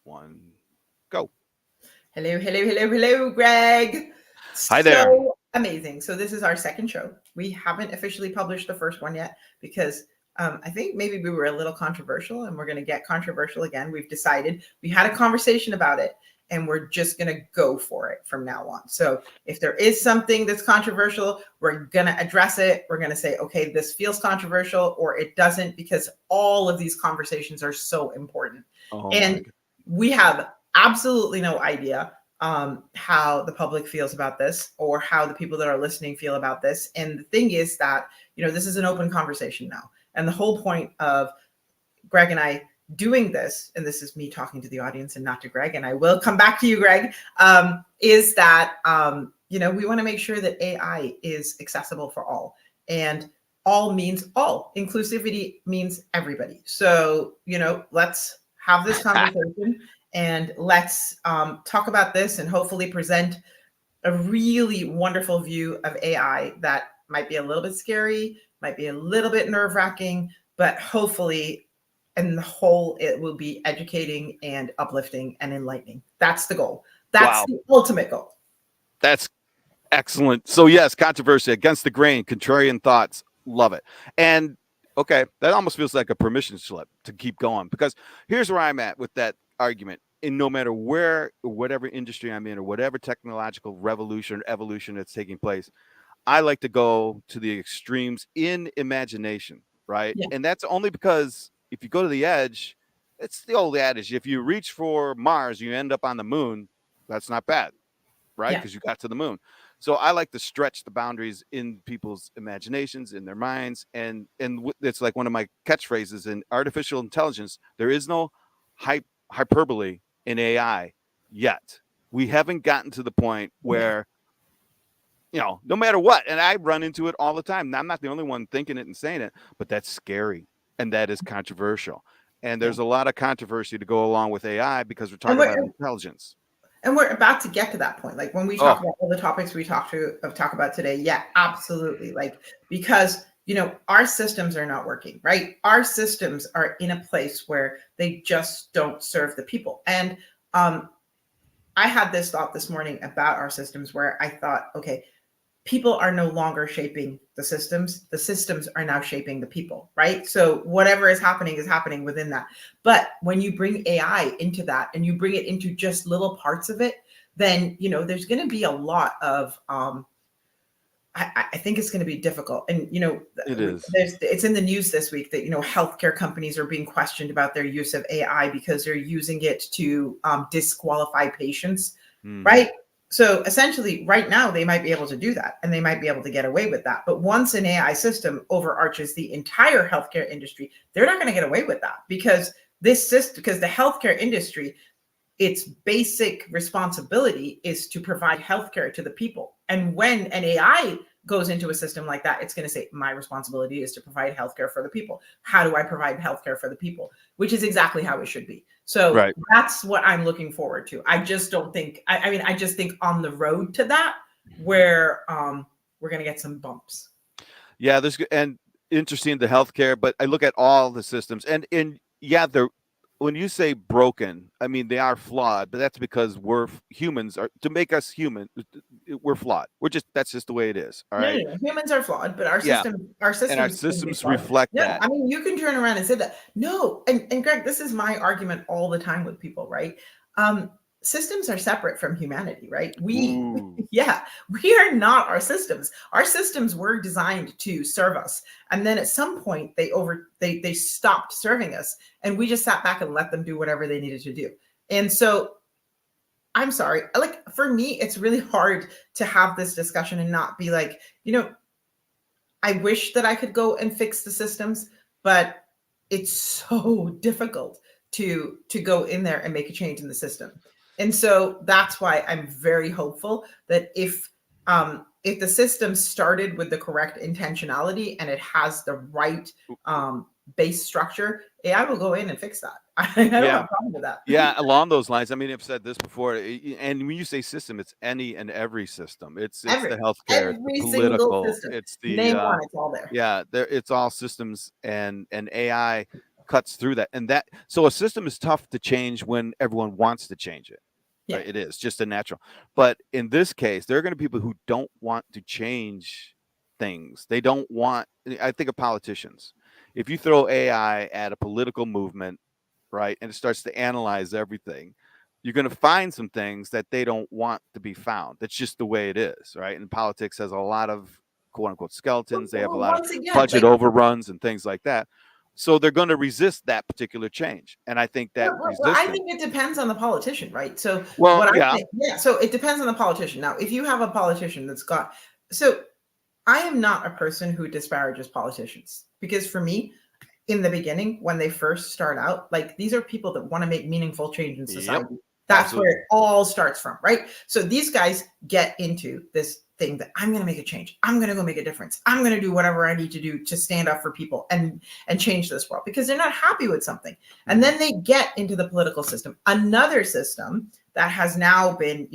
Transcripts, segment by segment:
one, go. Hello, hello, hello, hello, Greg. Hi there. So amazing. So this is our second show. We haven't officially published the first one yet because I think maybe we were a little controversial and we're going to get controversial again. We've decided we had a conversation about it and we're just going to go for it from now on. So if there is something that's controversial, we're going to address it. We're going to say, okay, this feels controversial or it doesn't, because all of these conversations are so important. Oh my And God. we have absolutely no idea how the public feels about this or how the people that are listening feel about this. And the thing is that, this is an open conversation now. And the whole point of Greg and I doing this, and this is me talking to the audience and not to Greg, and I will come back to you, Greg, is that, we want to make sure that AI is accessible for all. And all means all. Inclusivity means everybody. So, let's have this conversation and let's talk about this and hopefully present a really wonderful view of AI that might be a little bit scary, might be a little bit nerve wracking, but hopefully, in the whole, it will be educating and uplifting and enlightening. That's the goal. That's Wow. the ultimate goal. That's excellent. So yes, controversy, against the grain, contrarian thoughts. Love it. And okay, that almost feels like a permission slip to keep going, because here's where I'm at with that argument. And no matter where, whatever industry I'm in, or whatever technological revolution or evolution that's taking place, I like to go to the extremes in imagination, right? Yeah. And that's only because if you go to the edge, it's the old adage: if you reach for Mars, you end up on the moon. That's not bad, right? Yeah. Because you got to the moon. So I like to stretch the boundaries in people's imaginations, in their minds, and it's like one of my catchphrases in artificial intelligence: there is no hyperbole in AI yet. We haven't gotten to the point where, no matter what, and I run into it all the time. I'm not the only one thinking it and saying it, but that's scary and that is controversial. And Yeah. there's a lot of controversy to go along with AI because we're And talking we're about intelligence. and we're about to get to that point. Like when we talk Oh, about all the topics we talk about today, yeah, absolutely. Like because our systems are not working, right? Our systems are in a place where they just don't serve the people. And I had this thought this morning about our systems where I thought, okay, people are no longer shaping the systems are now shaping the people, right? So whatever is happening within that. But when you bring AI into that and you bring it into just little parts of it, then there's going to be a lot of I think it's going to be difficult. And it is. it's in the news this week that healthcare companies are being questioned about their use of AI because they're using it to disqualify patients, Mm-hmm. right? So essentially, right now they might be able to do that, and they might be able to get away with that. But once an AI system overarches the entire healthcare industry, they're not going to get away with that, because because the healthcare industry, its basic responsibility is to provide healthcare to the people. And when an AI goes into a system like that, it's going to say, my responsibility is to provide healthcare for the people. How do I provide healthcare for the people? Which is exactly how it should be. So Right. that's what I'm looking forward to. I just don't think, I mean, I just think on the road to that, where we're going to get some bumps. Yeah, and interesting the healthcare, but I look at all the systems, and yeah, they're, when you say broken, I mean they are flawed, but that's because humans are, to make us human. We're flawed. That's just the way it is. All No, right. no, no. Humans are flawed, but our Yeah, and our systems can be systems flawed. reflect Yeah, that. I mean, you can turn around and say that. No, and Greg, this is my argument all the time with people, right? Um, Systems are separate from humanity, right? Ooh. Yeah, we are not our systems. Our systems were designed to serve us, and then at some point they stopped serving us, and we just sat back and let them do whatever they needed to do. And so I'm sorry. Like for me, it's really hard to have this discussion and not be like, I wish that I could go and fix the systems, but it's so difficult to go in there and make a change in the system. And so that's why I'm very hopeful that if the system started with the correct intentionality and it has the right base structure, AI will go in and fix that. I don't Yeah. have a problem with that. Yeah, along those lines. I mean, I've said this before, and when you say system, it's any and every system. It's the healthcare, it's the Every single political, system, it's the name one, it's all there. yeah, there, it's all systems, and AI. cuts through that. And that, so a system is tough to change when everyone wants to change it. Yeah. Right? It is just a natural. But in this case, there are going to be people who don't want to change things. They don't want, I think of politicians. If you throw AI at a political movement, right, and it starts to analyze everything, you're going to find some things that they don't want to be found. That's just the way it is, right? And politics has a lot of quote unquote skeletons. They have a lot of Once again, budget overruns and things like that. So they're going to resist that particular change. And I think that I resistance, think it depends on the politician, right? So well, what I yeah, think, yeah, so it depends on the politician. Now, if you have a politician that's got, so I am not a person who disparages politicians because for me, in the beginning, when they first start out, like these are people that want to make meaningful change in yep, society. That's absolutely. where it all starts from, right? So these guys get into this thing that I'm going to make a change. I'm going to go make a difference. I'm going to do whatever I need to do to stand up for people and change this world because they're not happy with something. And then they get into the political system, another system that has now been,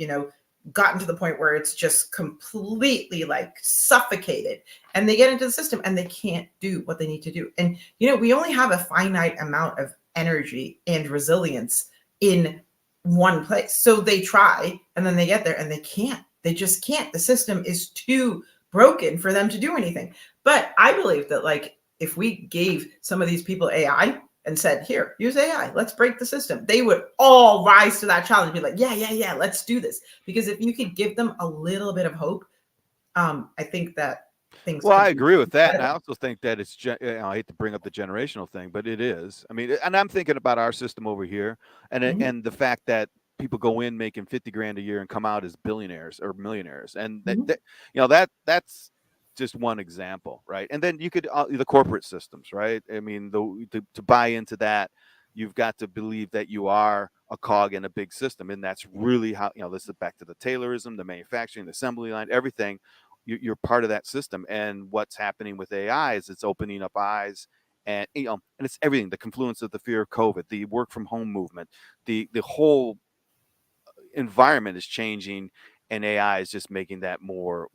gotten to the point where it's just completely like suffocated, and they get into the system and they can't do what they need to do. And we only have a finite amount of energy and resilience in one place, so they try and then they get there and they just can't. The system is too broken for them to do anything. But I believe that, like, if we gave some of these people AI and said, here, use AI, let's break the system, they would all rise to that challenge and be like, yeah, let's do this. Because if you could give them a little bit of hope, I think that things Well, could I be agree with that, and I better. also think that it's. I hate to bring up the generational thing, but it is. I mean, and I'm thinking about our system over here, Mhm, and the fact that people go in making 50 grand a year and come out as billionaires or millionaires, and mhm. that's just one example, right? And then you could the corporate systems, right? I mean, to buy into that, you've got to believe that you are a cog in a big system, and that's really how this is back to the Taylorism, the manufacturing, the assembly line, everything. You're part of that system. And what's happening with AI is it's opening up eyes, and and it's everything. The confluence of the fear of COVID, the work from home movement, the whole environment is changing, and AI is just making that more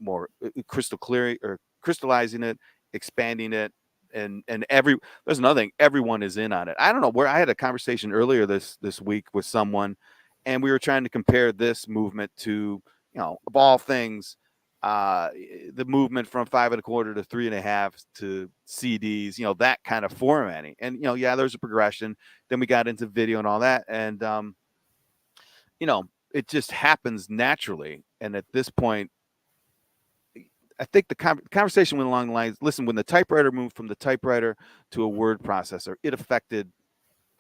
crystal clear, or crystallizing it, expanding it. And there's another thing, everyone is in on it. I don't know where I had a conversation earlier this week with someone, and we were trying to compare this movement to, of all things, uh the movement from 5.25 to 3.5 to CDs, that kind of formatting. And yeah, there's a progression. Then we got into video and all that, and it just happens naturally. And at this point, I think the conversation went along the lines, listen, when the typewriter moved from the typewriter to a word processor, it affected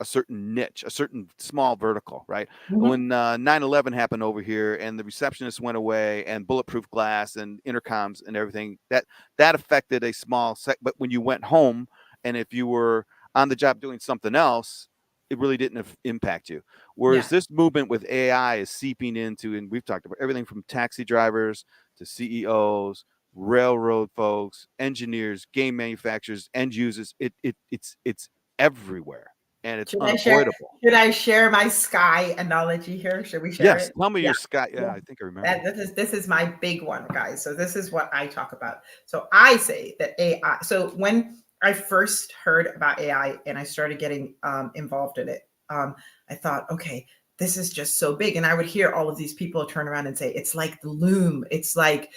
a certain niche, a certain small vertical, right? Mhm. When 9/11 happened over here and the receptionist went away and bulletproof glass and intercoms and everything, that affected a small but when you went home and if you were on the job doing something else, it really didn't impact you. Whereas Yeah. this movement with AI is seeping into, and we've talked about everything from taxi drivers to CEOs, railroad folks, engineers, game manufacturers, end users. It's everywhere, and it's Should I share? unavoidable. Should I share my sky analogy here? Should we share Yes, it? tell me Yeah. your sky. Yeah. Yeah, I think I remember. And this is my big one, guys. So this is what I talk about. So I say that AI. So when I first heard about AI and I started getting involved in it, I thought, okay, this is just so big. And I would hear all of these people turn around and say, it's like the loom. It's like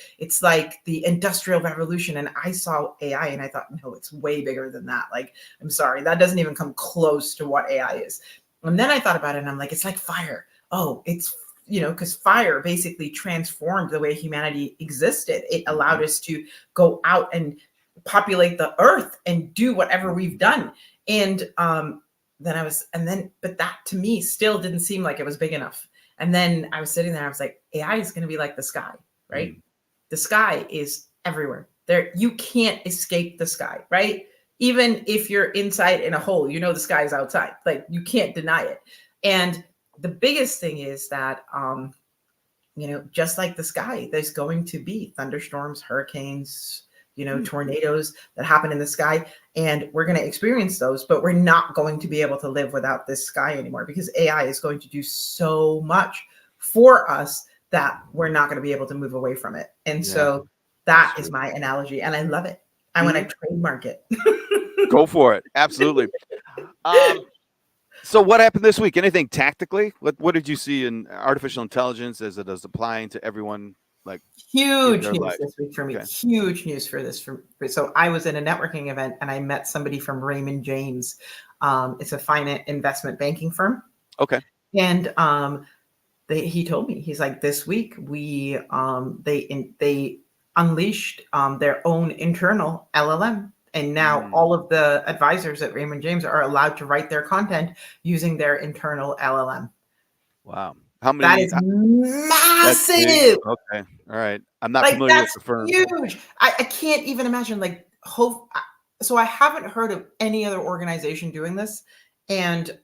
the industrial revolution. And I saw AI and I thought, no, it's way bigger than that. Like, I'm sorry, that doesn't even come close to what AI is. And then I thought about it and I'm like, it's like fire. Oh, it's because fire basically transformed the way humanity existed. It allowed Mhm. us to go out and populate the earth and do whatever we've done. And but that to me still didn't seem like it was big enough. And then I was sitting there, I was like, AI is going to be like the sky, right? Mm. The sky is everywhere. There, you can't escape the sky, right? Even if you're inside in a hole, the sky is outside. Like, you can't deny it. And the biggest thing is that just like the sky, there's going to be thunderstorms, hurricanes, tornadoes that happen in the sky. And we're going to experience those, but we're not going to be able to live without this sky anymore because AI is going to do so much for us that we're not going to be able to move away from it. And Yeah, so that's that is true. my analogy. And I love it. I want Mhm. to trademark it. Go for it. Absolutely. Um, so what happened this week? Anything tactically? What did you see in artificial intelligence as it is applying to everyone, like in Huge their news life? this week for me. Okay. Huge news for this. So I was in a networking event and I met somebody from Raymond James. It's a finance investment banking firm, Okay. and he told me, he's like, this week they unleashed their own internal LLM, and now Mm, all of the advisors at Raymond James are allowed to write their content using their internal LLM. wow. How That many? is That's big. massive. Okay. All right. I'm not Like familiar with that's the firm. huge. I can't even imagine. Like hope. So I haven't heard of any other organization doing this, and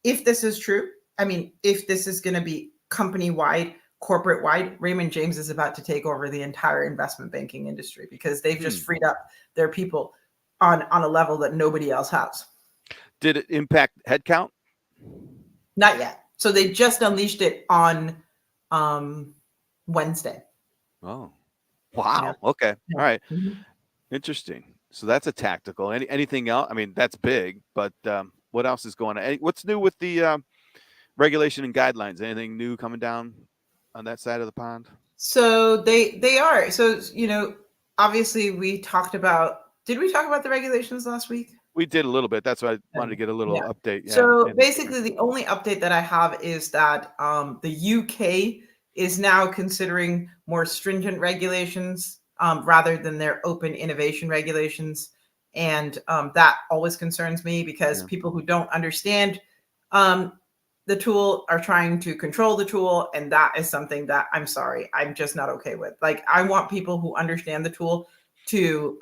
if this is true, I mean, if this is going to be company wide, corporate wide, Raymond James is about to take over the entire investment banking industry because they've just Hmm. freed up their people on a level that nobody else has. Did it impact headcount? Not yet. So they just unleashed it on um, Wednesday. Oh, Yeah. wow. Okay. Yeah. All right. Mhm. Interesting. So that's a tactical. Anything else? I mean, that's big, but what else is going on? What's new with the regulation and guidelines? Anything new coming down on that side of the pond? So they are. So obviously we talked about. Did we talk about the regulations last week? We did a little bit. That's why I wanted to get a little Yeah. update. Yeah. So Anything? basically, the only update that I have is that the UK is now considering more stringent regulations rather than their open innovation regulations, and that always concerns me because Yeah. people who don't understand um, the tool are trying to control the tool, and that is something that I'm sorry, I'm just not okay with. Like, I want people who understand the tool to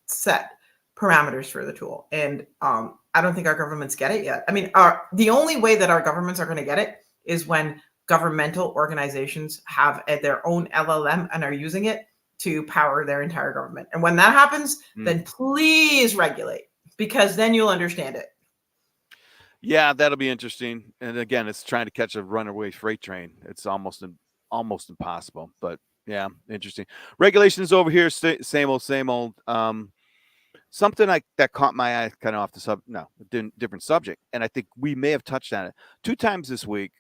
set parameters for the tool, and I don't think our governments get it yet. I mean, the only way that our governments are going to get it is when governmental organizations have their own LLM and are using it to power their entire government. And when that happens, Mm. then please regulate, because then you'll understand it. Yeah, that'll be interesting. And again, it's trying to catch a runaway freight train. It's almost impossible. But yeah, interesting. Regulations over here, same old, same old. Something like that caught my eye, kind of off the different subject, and I think we may have touched on it 2 times this week.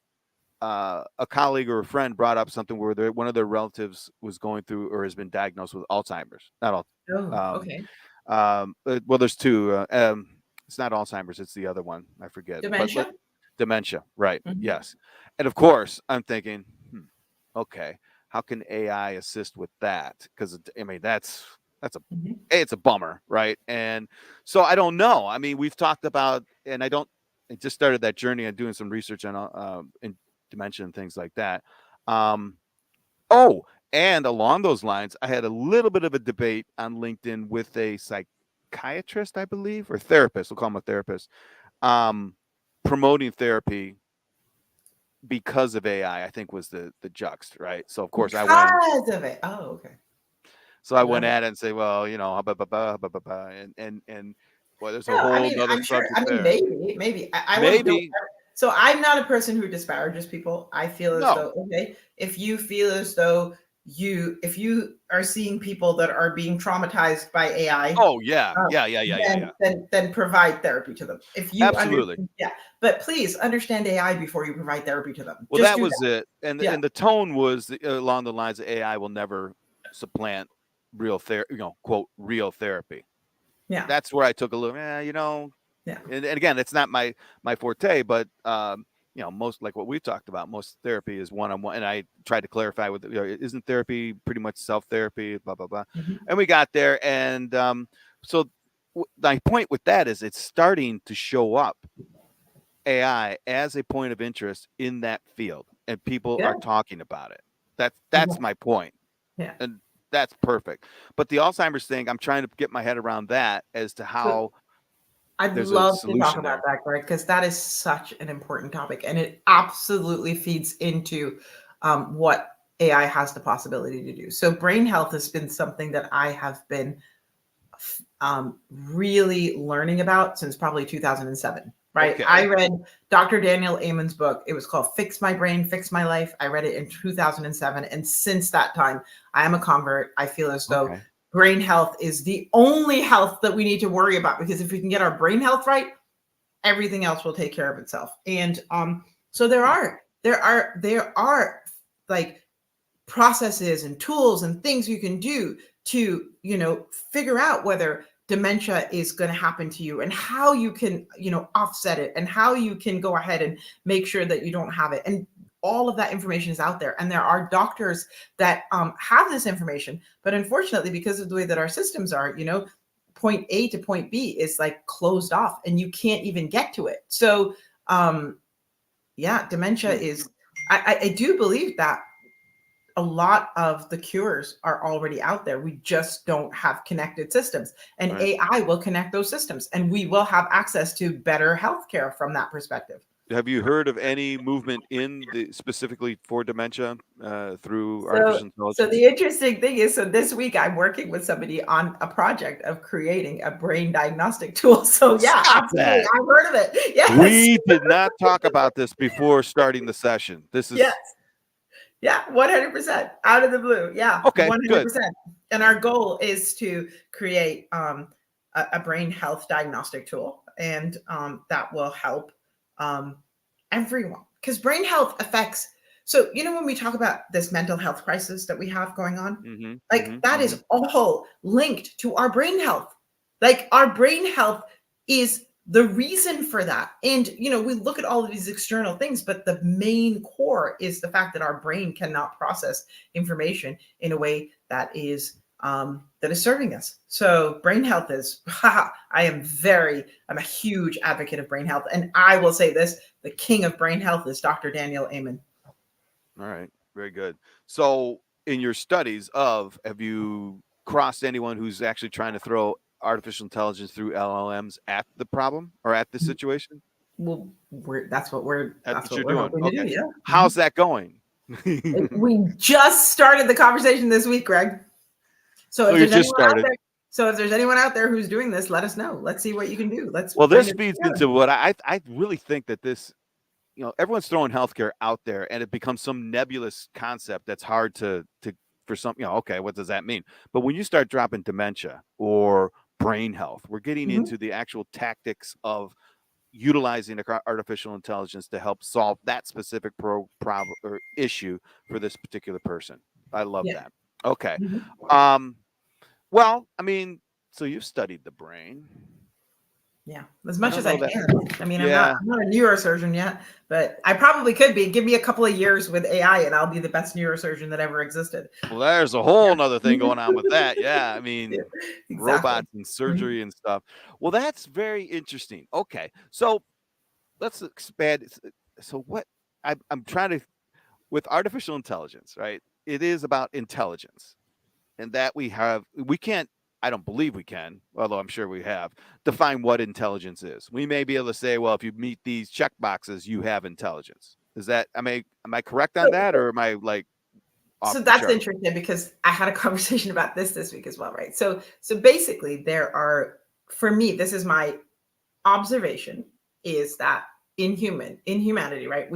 A colleague or a friend brought up something where one of their relatives was going through or has been diagnosed with Alzheimer's. Not all. Oh, Um, okay. well, there's two. It's not Alzheimer's; it's the other one. I forget. But Dementia. dementia, right? Mhm. Yes. And of course, I'm thinking, okay, how can AI assist with that? Because I mean, that's Mhm. it's a bummer, right? And so I don't know. I mean, we've talked about, and I don't. I just started that journey on doing some research on in dementia and things like that. Um, oh, and along those lines, I had a little bit of a debate on LinkedIn with a psychiatrist, I believe, or therapist. We'll call him a therapist, promoting therapy because of AI. I think was the juxt, right? So of course I went. Because of it. Oh, okay. So I went Love it. at it and say, well, blah, blah, blah, blah, blah, blah, and well, there's a No, I whole mean, nother I'm sure. I subject mean, there. maybe. I won't don't. Maybe So I'm not a person who disparages people. I feel as no. though, okay, if you feel as though if you are seeing people that are being traumatized by AI, Oh yeah, uh, yeah, yeah, yeah, yeah, then yeah. then provide therapy to them. If you Absolutely. understand, yeah, but please understand AI before you provide therapy to them. Well, Just that do was that. it, and Yeah, the tone was along the lines of AI will never supplant real therapy, quote real therapy. yeah, That's where I took a little, yeah. and again, it's not my forte, but most like what we've talked about, most therapy is one on one, and I tried to clarify with isn't therapy pretty much self therapy, blah blah blah, Mhm. and we got there, and so my point with that is it's starting to show up AI as a point of interest in that field, and people Yeah, are talking about it. That's yeah. my point, Yeah. and that's perfect. But the Alzheimer's thing, I'm trying to get my head around that as to So how I'd there's a love to talk solution about there. that, Greg, because that is such an important topic, and it absolutely feeds into what AI has the possibility to do. So, brain health has been something that I have been really learning about since probably 2007. Right, I Okay. read Dr. Daniel Amen's book. It was called "Fix My Brain, Fix My Life." I read it in 2007, and since that time, I am a convert. I feel as though Okay. brain health is the only health that we need to worry about, because if we can get our brain health right, everything else will take care of itself. And so there are like processes and tools and things you can do to, figure out whether dementia is going to happen to you, and how you can, offset it, and how you can go ahead and make sure that you don't have it. And all of that information is out there, and there are doctors that have this information. But unfortunately, because of the way that our systems are, point A to point B is like closed off, and you can't even get to it. So dementia is, I do believe that a lot of the cures are already out there. We just don't have connected systems, and Right. AI will connect those systems, and we will have access to better healthcare from that perspective. Have you heard of any movement in the specifically for dementia through So, artificial so intelligence? the interesting thing is, so this week I'm working with somebody on a project of creating a brain diagnostic tool. So yeah, Stop absolutely, that. I've heard of it. Yes, We did not talk about this before starting the session. This yes, is yeah, 100% out of the blue. Yeah, okay. Good. 100%. And our goal is to create a brain health diagnostic tool, and that will help um, everyone, because brain health affects. So, when we talk about this mental health crisis that we have going on, Mm-hmm. like Mm-hmm. that Mm-hmm. is all linked to our brain health. Like our brain health is the reason for that. And, we look at all of these external things, but the main core is the fact that our brain cannot process information in a way that is serving us. So brain health is, I'm a huge advocate of brain health. And I will say this, the king of brain health is Dr. Daniel Amen. All right. Very good. So, in your studies have you crossed anyone who's actually trying to throw artificial intelligence through LLMs at the problem or at the situation? Well, that's what That's what you're we're doing. hoping to do. Okay. Yeah. How's that going? We just started the conversation this week, Greg. So So if you there's just anyone out started. there, who's doing this, let us know. Let's see what you can do. Let's Well, bring this it feeds together. into what I really think that this, everyone's throwing healthcare out there, and it becomes some nebulous concept that's hard to for some, okay, what does that mean? But when you start dropping dementia or brain health, we're getting Mhm. into the actual tactics of utilizing artificial intelligence to help solve that specific problem or issue for this particular person. I love Yeah. that. Okay. Mhm. Um, well, I mean, so you've studied the brain. Yeah, as I much don't as I know that. can. I mean, Yeah. I'm not a neurosurgeon yet, but I probably could be. Give me a couple of years with AI, and I'll be the best neurosurgeon that ever existed. Well, there's a whole nother thing Yeah. going on with that. Yeah. I Yeah, mean, exactly. robots and Mhm. surgery and stuff. Well, that's very interesting. Okay. So let's expand. So what I'm trying to, with artificial intelligence, right? It is about intelligence, and that we can't, I don't believe we can, although I'm sure we have, define what intelligence is. We may be able to say, well, if you meet these check boxes, you have intelligence. Is that, am I correct on that, or am I like off So the that's chart? interesting, because I had a conversation about this week as well, right? So basically, there are, for me, this is my observation, is that in humanity, right?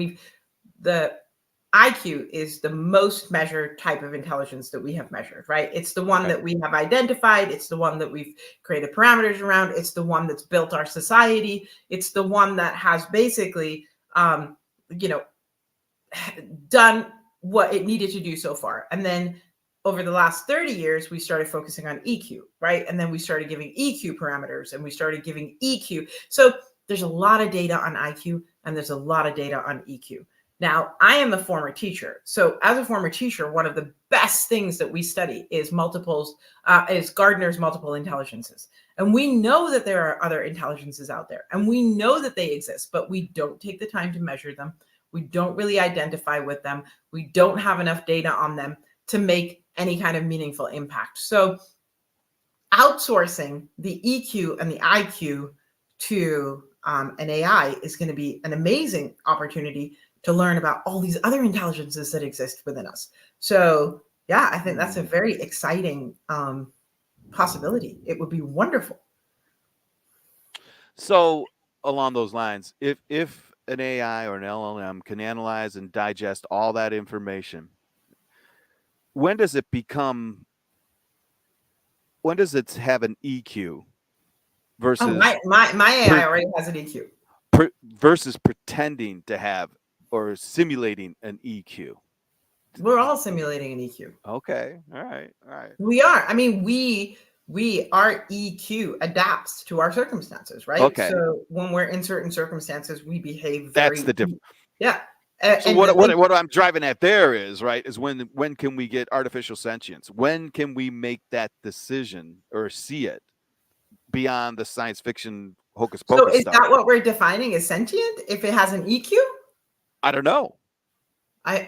The IQ is the most measured type of intelligence that we have measured, right? It's the one Okay. that we have identified. It's the one that we've created parameters around. It's the one that's built our society. It's the one that has basically, you know, done what it needed to do so far. And then over the last 30 years, we started focusing on EQ, right? And then we started giving EQ parameters, and we started giving EQ. So there's a lot of data on IQ, and there's a lot of data on EQ. Now, I am a former teacher. So as a former teacher, one of the best things that we study is Gardner's multiple intelligences. And we know that there are other intelligences out there, and we know that they exist, but we don't take the time to measure them. We don't really identify with them. We don't have enough data on them to make any kind of meaningful impact. So outsourcing the EQ and the IQ to an AI is going to be an amazing opportunity to learn about all these other intelligences that exist within us. So yeah, I think that's a very exciting possibility. It would be wonderful. So along those lines, if an AI or an LLM can analyze and digest all that information, when does it become when does it have an EQ Oh, versus my AI per, already has an EQ. versus pretending to have or simulating an EQ? We're all simulating an EQ. Okay, all right, all right. We are. I mean, we our EQ adapts to our circumstances, right? Okay, So when we're in certain circumstances, we behave that's very, the difference. yeah. So And the thing, what I'm driving at there is right is when can we get artificial sentience? When can we make that decision or see it beyond the science fiction hocus so pocus is stuff? that what we're defining as sentient? If it has an EQ? I don't know. I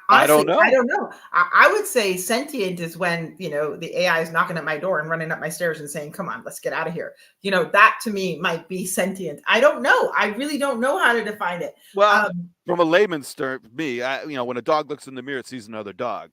I honestly, don't I know. don't know. I would say sentient is when, the AI is knocking at my door and running up my stairs and saying, "Come on, let's get out of here." That to me might be sentient. I don't know. I really don't know how to define it. Well, Um, from a layman's term, me, when a dog looks in the mirror, it sees another dog.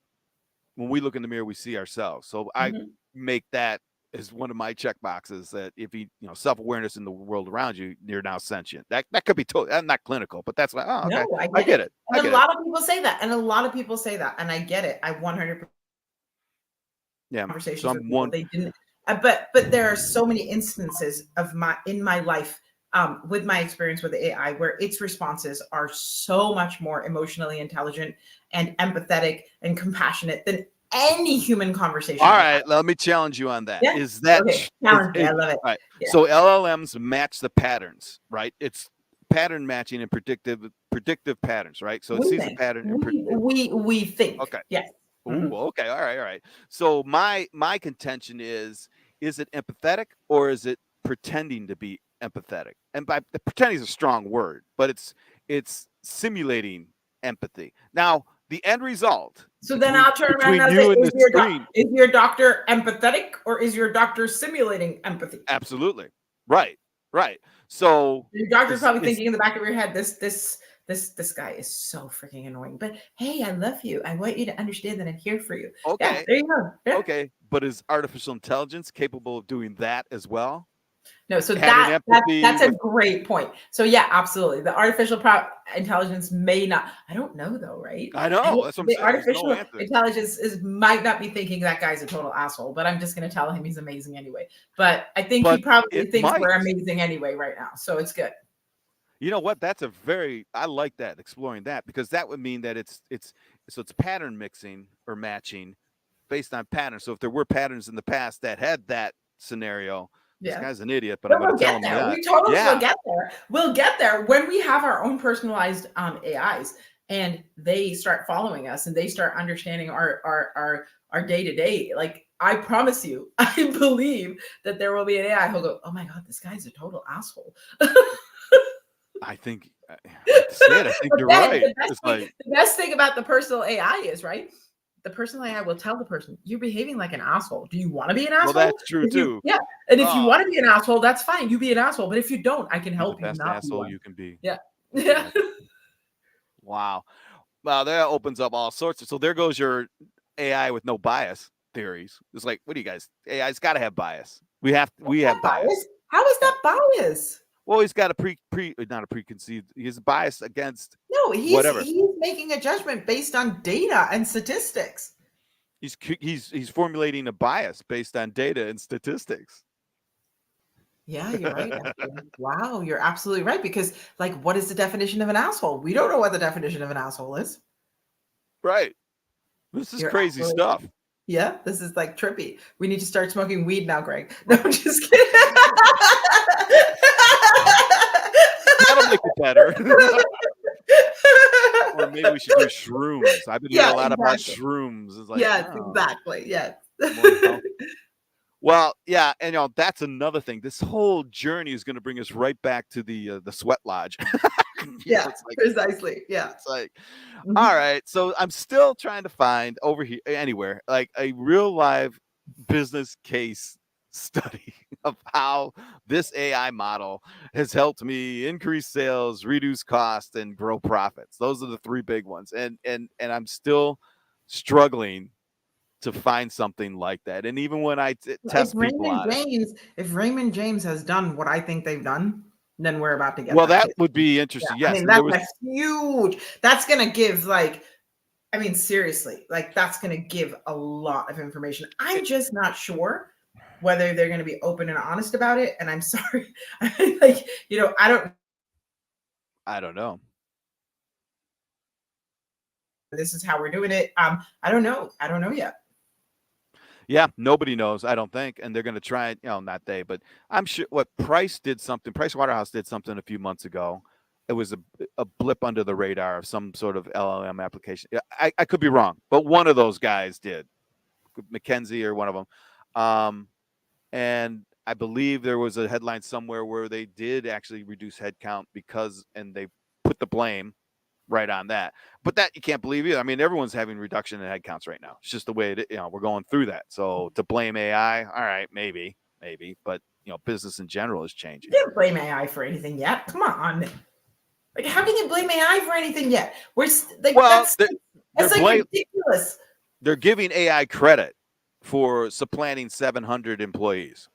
When we look in the mirror, we see ourselves. So I mhm. make that as one of my check boxes that if self awareness in the world around you, you're now sentient. That could be totally. I'm not clinical, but that's like, oh, okay, No, I I get get it. it. I And a get it. lot of people say that. And a lot of people say that. And I get it. I 100% Yeah. So conversations with I'm people. one. They didn't. But there are so many instances of my life, with my experience with AI, where its responses are so much more emotionally intelligent and empathetic and compassionate than any human conversation All I've had. right, let me challenge you on that. Yeah. Is that Okay. is Challenge me. I it? love it. All right. Yeah. So LLMs match the patterns, right? It's pattern matching and predictive patterns, right? So it We sees the think. pattern and We think. okay. Yes. Ooh, Mhm. okay. All right, all right. So my contention is it empathetic or is it pretending to be empathetic? And by pretending is a strong word, but it's simulating empathy. Now, the end result So then between I'll turn around and between I'll say, you and the screen, is your doctor empathetic or is your doctor simulating empathy? absolutely. Right. Right. So Your doctor's is probably is thinking in the back of your head, this guy is so freaking annoying. But hey, I love you. I want you to understand that I'm here for you. Yeah, okay, there you go. Yeah. okay, but is artificial intelligence capable of doing that as well? No, so Having empathy that's a with great point. So yeah, absolutely. The intelligence may not. I don't know though, right? I know, that's what I'm The saying. There's no artificial answer. intelligence might not be thinking that guy's a total asshole, but I'm just going to tell him he's amazing anyway. But I think he But probably it thinks we're might. amazing anyway right now, so it's good. You know what? I like that, exploring that, because that would mean that it's pattern mixing or matching based on patterns. So if there were patterns in the past that had that scenario, this Yeah. guy's an idiot, but I'm But going to we'll tell get him there. that. We totally will Yeah. get there. We'll get there when we have our own personalized AIs and they start following us and they start understanding our day to day. Like I promise you, I believe that there will be an AI who'll go, "Oh my god, this guy's a total asshole." I think I hate to say it. I think But you're then right. It's like, the best thing about the personal AI is, right? The personal AI will tell the person, "You're behaving like an asshole. Do you want to be an well, asshole? that's true If you, too. yeah, and if you Oh, want to be an asshole, that's fine. You be an asshole. But if you don't, I can be the help you best not be asshole one." you can be. Yeah, yeah. Yeah. Wow. Well, that opens up all sorts of. So there goes your AI with no bias theories. It's like, what do you guys? AI's got to have bias. We have That bias? bias. How is Yeah. that bias? Well, he's got a not a preconceived. He's biased against No, whatever. he's making a judgment based on data and statistics. He's formulating a bias based on data and statistics. Yeah, you're right. Actually. Wow, you're absolutely right. Because, like, what is the definition of an asshole? We don't know what the definition of an asshole is. Right. This is You're crazy absolutely right. stuff. Yeah, this is like trippy. We need to start smoking weed now, Greg. No, I'm just kidding. That'll make it better. Or maybe we should do shrooms. I've been hearing Yeah, a lot about exactly. shrooms. It's like, Yes, oh, exactly. Yes. more health. Well, yeah, and that's another thing. This whole journey is going to bring us right back to the sweat lodge. Yeah, It's like precisely. Yeah. it's like, all Mhm. right. So I'm still trying to find over here anywhere like a real live business case study of how this AI model has helped me increase sales, reduce cost, and grow profits. Those are the three big ones, and I'm still struggling to find something like that. And even when I If test people Raymond on it, James, if Raymond James has done what I think they've done, then we're about to get well, there that too. would be Yeah, interesting. I Yes, mean and there that's was a huge. That's gonna give like, I mean seriously, like that's gonna give a lot of information. I'm just not sure whether they're going to be open and honest about it. And I'm sorry, like, I don't know I don't know. this is how we're doing it. I don't know. I don't know yet. Yeah, nobody knows, I don't think, and they're going to try it. Not they, but I'm sure what Price did something. Price Waterhouse did something a few months ago. It was a blip under the radar of some sort of LLM application. Yeah, I could be wrong, but one of those guys did, McKenzie or one of them. And I believe there was a headline somewhere where they did actually reduce headcount and they put the blame right on that. But that you can't believe either. I mean, everyone's having reduction in headcounts right now. It's just the way we're going through that. So to blame AI, all right, maybe, but business in general is changing. You can't blame AI for anything yet. Come on. Like, how can you blame AI for anything yet? That's like ridiculous. They're giving AI credit for supplanting 700 employees.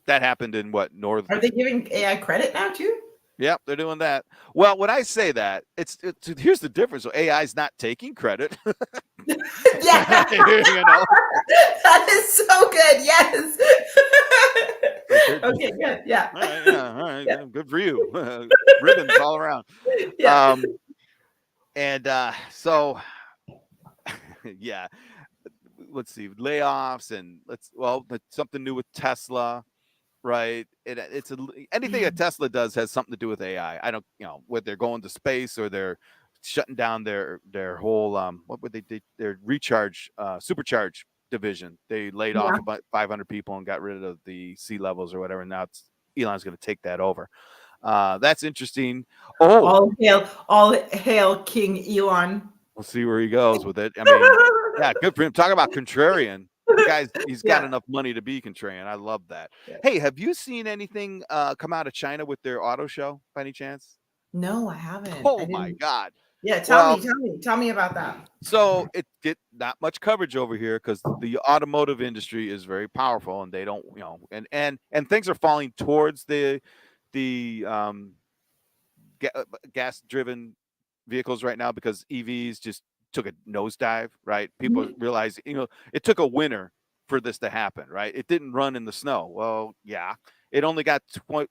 That happened in what, North? Are they giving AI credit now too? Yep, they're doing that. Well, when I say that, here's the difference. So AI is not taking credit. Yeah. That is so good. Yes. Okay, good. Yeah. All right. Yeah. Good for you. Ribbons all around. Yeah. So yeah. Let's see, layoffs and something new with Tesla. Right. Anything that Tesla does has something to do with AI. I don't, whether they're going to space or they're shutting down their whole what would they do? Their recharge supercharge division. They laid off about 500 people and got rid of the sea levels or whatever. Now Elon's going to take that over. That's interesting. All hail King Elon. We'll see where he goes with it. I mean, yeah, good for him. Talk about contrarian. The guy's he's got enough money to be contrarian. I love that. Yeah. Hey, have you seen anything come out of China with their auto show by any chance? No, I haven't. Oh my God. Yeah, tell me about that. So it get not much coverage over here because the automotive industry is very powerful and they don't, and things are falling towards the gas driven vehicles right now because EVs just took a nosedive, right? People realize, it took a winter for this to happen, right? It didn't run in the snow. Well, yeah, it only got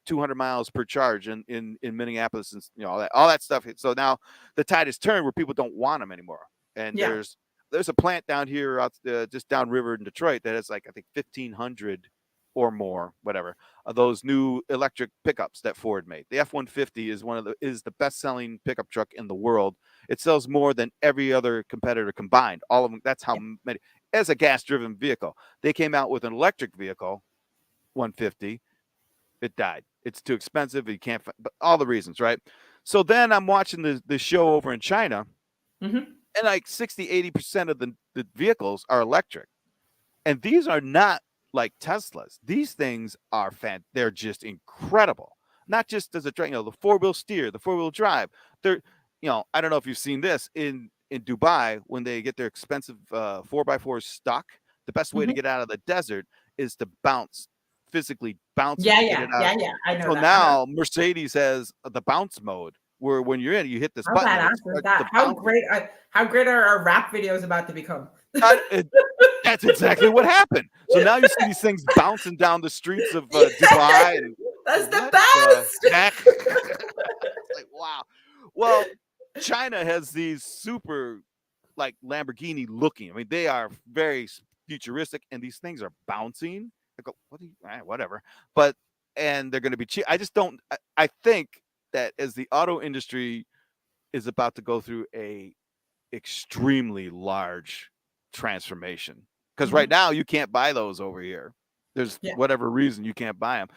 200 miles per charge in Minneapolis and all that stuff. So now the tide has turned where people don't want them anymore. And there's a plant down here out just downriver in Detroit that has like I think 1,500 or more, whatever, of those new electric pickups that Ford made. The F-150 is the best-selling pickup truck in the world. It sells more than every other competitor combined. All of them. That's how many. As a gas-driven vehicle, they came out with an electric vehicle, 150. It died. It's too expensive. You can't. But all the reasons, right? So then I'm watching the show over in China, and like 60-80% of the vehicles are electric, and these are not like Teslas. These things are they're just incredible. Not just as a the four-wheel steer, the four-wheel drive. They're, I don't know if you've seen this in Dubai when they get their expensive 4x4s stuck. The best way to get out of the desert is to physically bounce. Yeah. I know. So now Mercedes has the bounce mode where when you're in, you hit this button. Badass is that? How great are our rap videos about to become? That's exactly what happened. So now you see these things bouncing down the streets of Dubai. And that's the best. Like, wow. Well, China has these super like Lamborghini looking. I mean, they are very futuristic, and these things are bouncing. I go, whatever. And they're going to be cheap. I just don't. I think that as the auto industry is about to go through a extremely large transformation, because right now you can't buy those over here. There's whatever reason you can't buy them,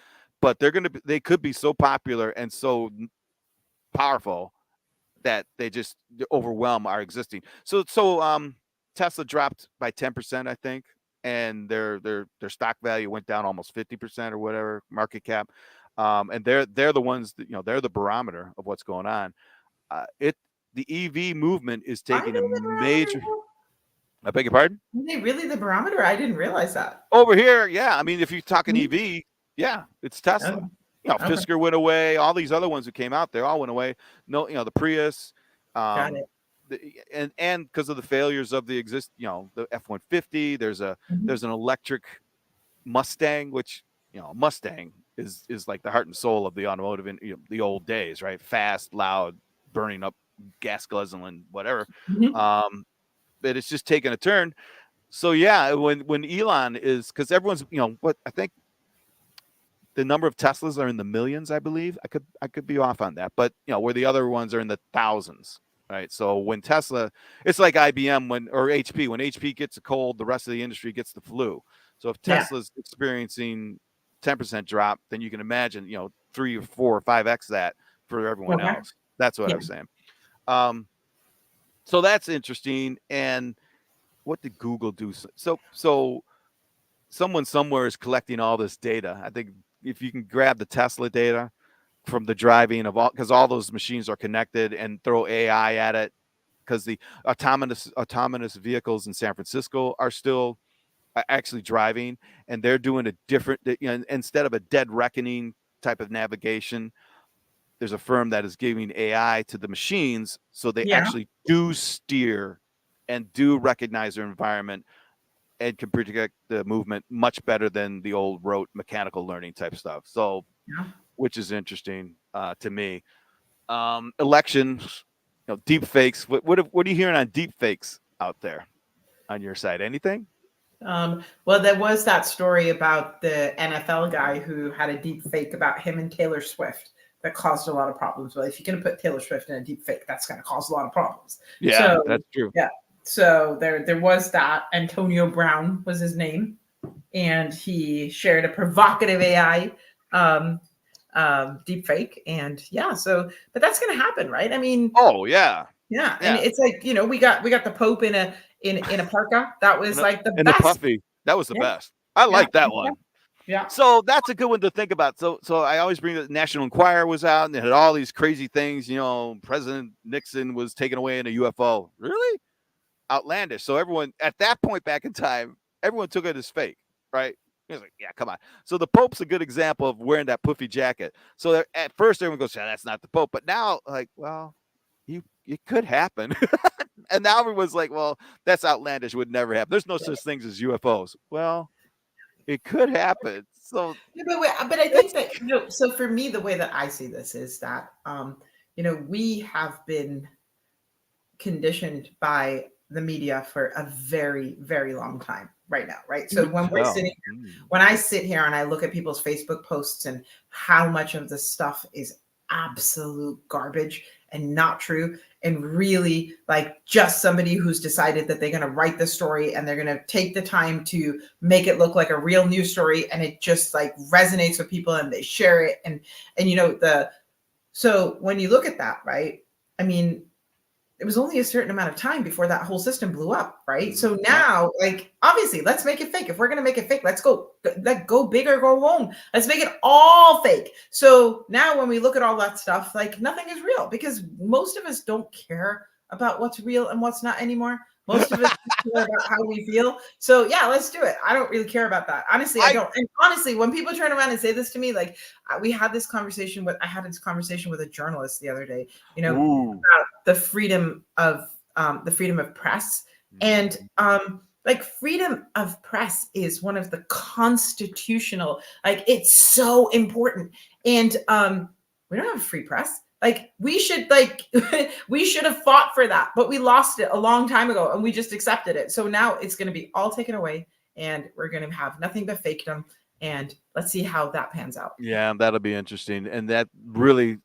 but they could be so popular and so powerful that they just overwhelm our existing. So Tesla dropped by 10%, I think, and their stock value went down almost 50% or whatever market cap. And they're the ones that, they're the barometer of what's going on. The EV movement is taking a major. I beg your pardon? Are they really the barometer? I didn't realize that. Over here, yeah. I mean, if you're talking EV, yeah, it's Tesla. Fisker went away. All these other ones who came out, they all went away. No, the Prius. Got it. And because of the failures of the the F-150, there's an electric Mustang, which Mustang is like the heart and soul of the automotive in the old days, right? Fast, loud, burning up gas guzzling, whatever. Mhm. Um, but it's just taking a turn. So yeah, when Elon is, because everyone's what I think the number of Teslas are in the millions, I believe. I could be off on that, but where the other ones are in the thousands, right? So when Tesla, it's like IBM or HP. When HP gets a cold, the rest of the industry gets the flu. So if Yeah. Tesla's experiencing 10% drop, then you can imagine 3 or 4 or 5x that for everyone Okay. else. That's what Yeah. I was saying. Um, so that's interesting. And what did Google do? So someone somewhere is collecting all this data. I think if you can grab the Tesla data from the driving of because all those machines are connected, and throw AI at it, because the autonomous vehicles in San Francisco are still actually driving, and they're doing a different, instead of a dead reckoning type of navigation, there's a firm that is giving AI to the machines so they Yeah. actually do steer and do recognize their environment and can predict the movement much better than the old rote mechanical learning type stuff. So, Yeah. which is interesting to me. Elections, deep fakes. What are you hearing on deep fakes out there on your side? Anything? Well, there was that story about the NFL guy who had a deep fake about him and Taylor Swift that caused a lot of problems. Well, if you're going to put Taylor Swift in a deep fake, that's going to cause a lot of problems. Yeah, So, that's true. yeah. So there was that. Antonio Brown was his name, and he shared a provocative AI um, deep fake, and yeah. So, but that's going to happen, right? I mean, Oh yeah, yeah, and yeah. it's like we got the Pope in a parka. That was like the And the best. puffy, that was the Yeah, best. I yeah, like that yeah, one. yeah. So that's a good one to think about. So I always bring the National Enquirer was out and it had all these crazy things. President Nixon was taken away in a UFO. Really outlandish. So everyone at that point back in time, everyone took it as fake, right? He was like, yeah, come on. So the Pope's a good example of wearing that puffy jacket. So at first everyone goes, yeah, that's not the Pope. But now, like, well, it could happen. And now everyone's like, well, that's outlandish. Would never happen. There's no such things as UFOs. Well, it could happen. So Yeah, but I think that so for me, the way that I see this is that we have been conditioned by the media for a very, very long time right now, right? you So would tell. when I sit here and I look at people's Facebook posts and how much of the stuff is absolute garbage and not true, and really like just somebody who's decided that they're going to write the story and they're going to take the time to make it look like a real news story, and it just like resonates with people and they share it, and so when you look at that, right? I mean, it was only a certain amount of time before that whole system blew up, right? So Yep. now, like, obviously, let's make it fake. If we're gonna make it fake, let's go big or go home. Let's make it all fake. So now, when we look at all that stuff, like nothing is real because most of us don't care about what's real and what's not anymore. Most of us care about how we feel. So yeah, let's do it. I don't really care about that. Honestly, I I don't. And honestly, when people turn around and say this to me, like I had this conversation with a journalist the other day. ooh. The freedom of press, and like freedom of press is one of the constitutional, like it's so important, and we don't have a free press. Like we should we should have fought for that, but we lost it a long time ago and we just accepted it. So now it's going to be all taken away and we're going to have nothing but fakedom, and let's see how that pans out. Yeah, that'll be interesting. And that really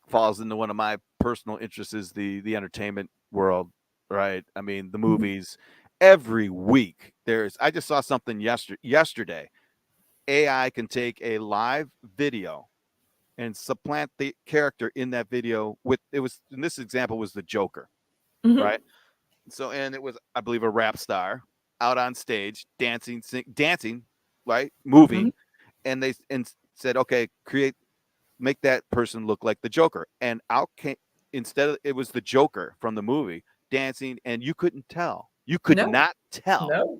falls into one of my personal interests is the entertainment world, right? I mean, the Mhm. movies. Every week I just saw something yesterday. AI can take a live video and supplant the character in that video with it was in this example was the Joker, Mhm. right? So and it was I believe a rap star out on stage dancing, right? Mhm. Moving, and they said, okay, make that person look like the Joker. And out came instead of it was the Joker from the movie dancing, and you couldn't tell. You could No, not tell. no.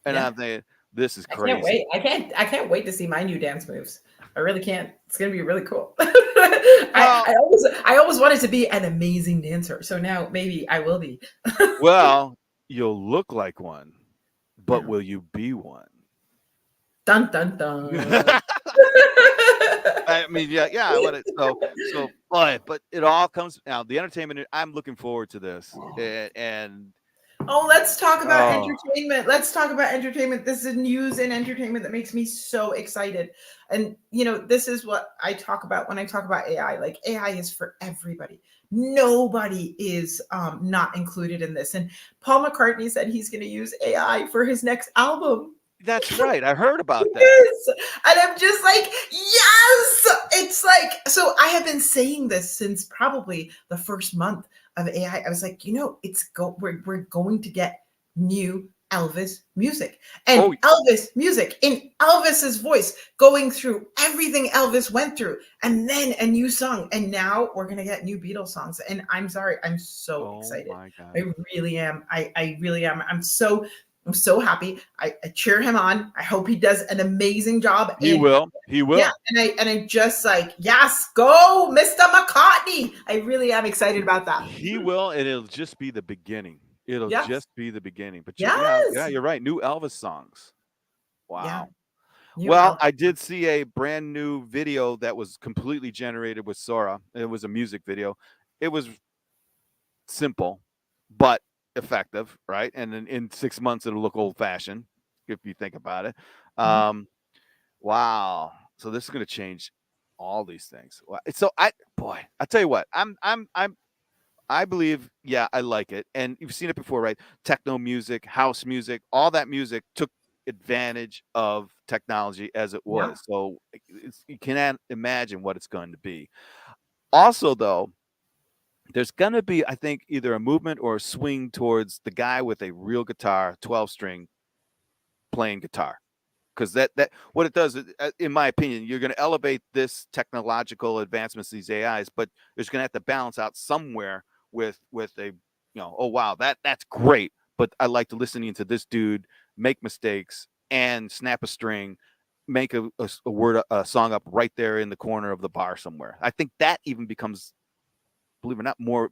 And Yeah. I'm thinking, this is I can't crazy. wait. I can't wait to see my new dance moves. I really can't. It's gonna be really cool. I, Well, I always I always wanted to be an amazing dancer. So now maybe I will be. well, you'll look like one, but Yeah. will you be one? Dun dun dun. I mean, yeah, yeah. I want it. So, but it all comes now. The entertainment. I'm looking forward to this, and Oh, let's talk about oh, entertainment. Let's talk about entertainment. This is news and entertainment that makes me so excited. And this is what I talk about when I talk about AI. Like AI is for everybody. Nobody is not included in this. And Paul McCartney said he's going to use AI for his next album. that's right. I heard about that. Yes. And I'm just like, yes. It's like, so I have been saying this since probably the first month of AI. I was like, we're going to get new Elvis music Oh, and Elvis music in Elvis's voice going through everything Elvis went through and then a new song. And now we're going to get new Beatles songs. And I'm sorry, I'm so oh excited. my God. I really am. I really am. I'm so happy. I cheer him on. I hope he does an amazing job. He And will. He yeah, will. and I just like, yes, go, Mr. McCartney. I really am excited about that. He will, and it'll just be the beginning. It'll Yes. just be the beginning. But yeah, Yes. you're right. New Elvis songs. Yeah. Wow. New Well, Elvis. I did see a brand new video that was completely generated with Sora. It was a music video. It was simple, but effective, right? And in 6 months, it'll look old fashioned if you think about it. Mhm. Um, wow. So this is going to change all these things. So I tell you what, I believe, yeah, I like it. And you've seen it before, right? Techno music, house music, all that music took advantage of technology as it Yeah. was. So you cannot imagine what it's going to be. Also, though, there's going to be, I think, either a movement or a swing towards the guy with a real guitar, 12 string, playing guitar. Because that what it does, in my opinion, you're going to elevate this technological advancements, these AIs, but there's going to have to balance out somewhere with a, oh wow, that's great, but I like to listening to this dude make mistakes and snap a string, make a word a song up right there in the corner of the bar somewhere. I think that even becomes, believe it or not, more,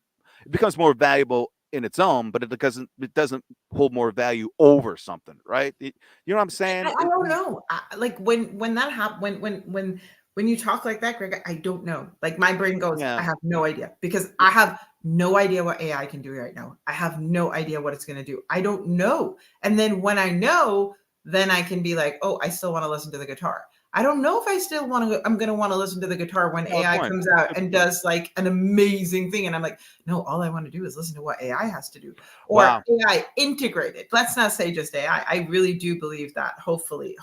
it becomes more valuable in its own, but it doesn't hold more value over something, right? You know what I'm saying? I don't know. Like when that happened, when you talk like that, Greg, I don't know. Like my brain goes, I Yeah. have no idea because I have no idea what AI can do right now. I have no idea what it's going to do. I don't know. And then when I know, then I can be like, oh, I still want to listen to the guitar. I don't know if I still want to. I'm going to want to listen to the guitar when Valid AI point. comes out Good and point. does like an amazing thing, and I'm like, no, all I want to do is listen to what AI has to do or Wow. AI integrated. Let's not say just AI. I really do believe that hopefully,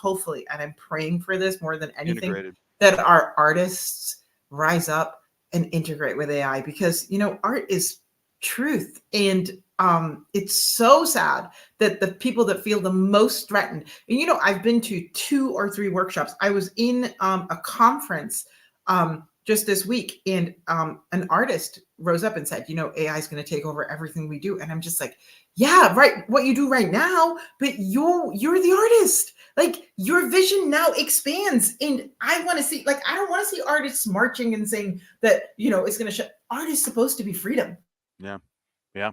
and I'm praying for this more than anything Integrated. that our artists rise up and integrate with AI because art is truth and it's so sad that the people that feel the most threatened and I've been to 2 or 3 workshops. I was in a conference just this week and an artist rose up and said AI is going to take over everything we do, and I'm just like, yeah, right, what you do right now, but you're the artist. Like your vision now expands, and I want to see, like, I don't want to see artists marching and saying that it's going to shut. Art is supposed to be freedom. Yeah. Yeah.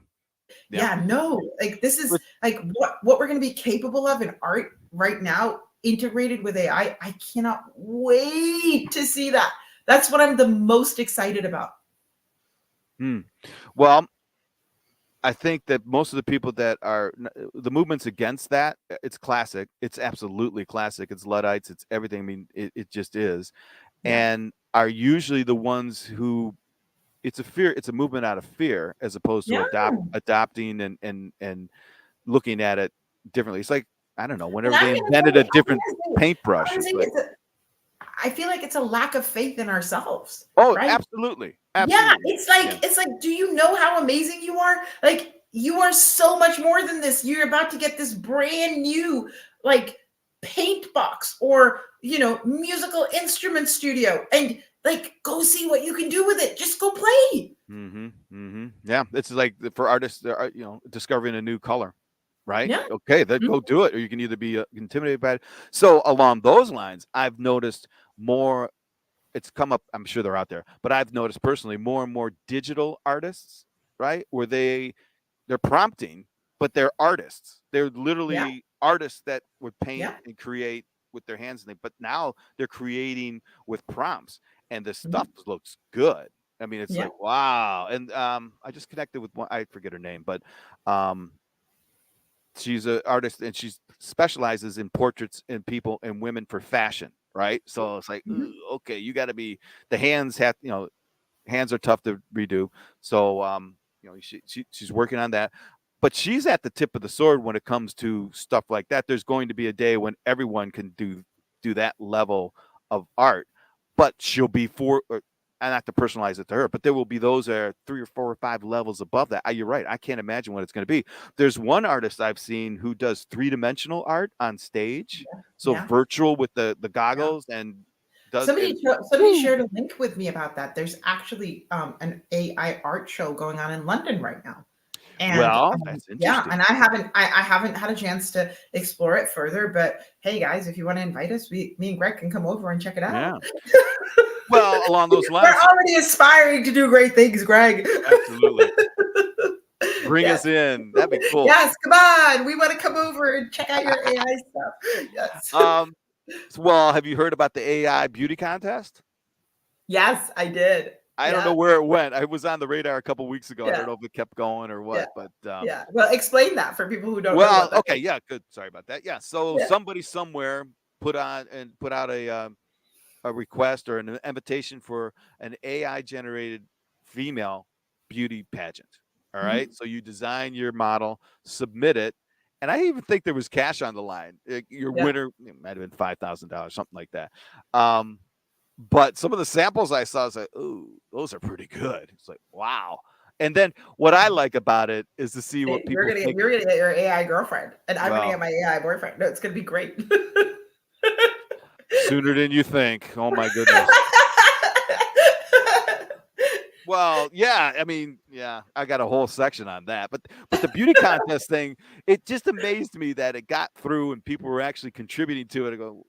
Yeah. Yeah, no, like this is But like what we're going to be capable of in art right now integrated with AI. I cannot wait to see that. That's what I'm the most excited about. hmm. Well, I think that most of the people that are the movements against that, it's classic. It's absolutely classic. It's Luddites. It's everything. I mean, it just is, Yeah. and are usually the ones who, it's a fear. It's a movement out of fear as opposed to Yeah. adopting and looking at it differently. It's like, I don't know. And Whenever they invented a different I'm paintbrush, gonna it's say like, I feel like it's a lack of faith in ourselves, oh, right? absolutely, Yeah, absolutely. it's like Yeah. do you know how amazing you are? Like you are so much more than this. You're about to get this brand new like paint box or musical instrument studio and like go see what you can do with it. Just go play. Mm-hmm. Mm-hmm. Yeah. It's like for artists, there are, discovering a new color, right? Yeah. Okay, then Mhm. go do it, or you can either be intimidated by it. So along those lines, I've noticed more. It's come up. I'm sure they're out there, but I've noticed personally more and more digital artists, right? Where they're prompting, but they're artists. They're Yeah. literally artists that would paint Yeah. and create with their hands, but now they're creating with prompts, and the stuff Mhm. looks good. I mean, it's Yeah. like wow. And I just connected with one. I forget her name, but um, she's an artist and she specializes in portraits and people and women for fashion. Right. So it's like, Mhm. ooh, okay, you got to be the hands have, hands are tough to redo. So, she's working on that, but she's at the tip of the sword when it comes to stuff like that. There's going to be a day when everyone can do that level of art, but she'll be and not to personalize it to her, but there will be those that are 3 or 4 or 5 levels above that. You're right. I can't imagine what it's going to be. There's one artist I've seen who does 3-dimensional art on stage, so Yeah. virtual with the Yeah. goggles and does and Somebody woo. shared a link with me about that. There's actually an AI art show going on in London right now. And Well, that's yeah, interesting. and I haven't had a chance to explore it further, but hey guys, if you want to invite us, me and Greg can come over and check it out. Yeah. Well, along those We're lines, already aspiring to do great things, Greg. absolutely. Bring Yes. us in. That'd be cool. Yes, come on. We want to come over and check out your AI stuff. Yes. Um, well, have you heard about the AI beauty contest? Yes, I did. I don't know Yeah. where it went. I was on the radar a couple weeks ago. I Yeah. don't know if it kept going or Yeah. what, but Yeah. Well, explain that for people who don't know well, what that okay, is. yeah, good. Sorry about that. Yeah, so Yeah. somebody somewhere put out a request or an invitation for an AI generated female beauty pageant. All right. Mhm. So you design your model, submit it. And I even think there was cash on the line. Your Yeah. winner, it might have been $5,000, something like that. Um, but some of the samples I saw, I was like, ooh, those are pretty good. It's like, wow. And then what I like about it is to see what Hey, you're people gonna think. you're gonna get your AI girlfriend, and I'm gonna Well, get my AI boyfriend. No, it's gonna be great. sooner than you think. Oh my goodness. Well, yeah, I mean, yeah, I got a whole section on that. But the beauty contest thing, it just amazed me that it got through and people were actually contributing to it. I go,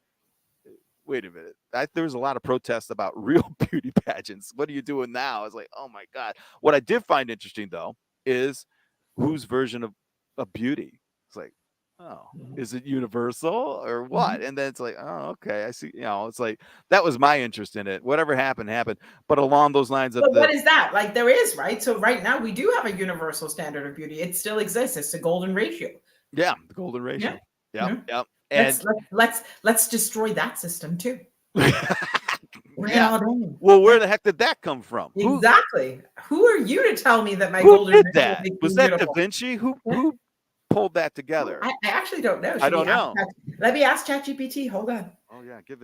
wait a minute. There was a lot of protests about real beauty pageants. What are you doing now? I was like, oh my God. What I did find interesting though is whose version of beauty. It's like, oh, Mhm. is it universal or what? Mhm. And then it's like, oh, okay, I see. It's like that was my interest in it. Whatever happened, happened. But along those lines of But the what is that? Like there is, right? So right now we do have a universal standard of beauty. It still exists. It's a golden ratio. yeah, the golden Yeah. ratio. Yep, Yeah. yep. Let's And let let's destroy that system too. Bring it yeah. all down. Well, where Yeah. the heck did that come from? Exactly. Who are you to tell me that my Who golden did ratio that? makes me Was that Da beautiful? Vinci? Who Yeah. who pulled that Oh, together? I actually don't know. I Should we don't ask know. Let me ask ChatGPT. Hold on. Oh yeah, Yeah, give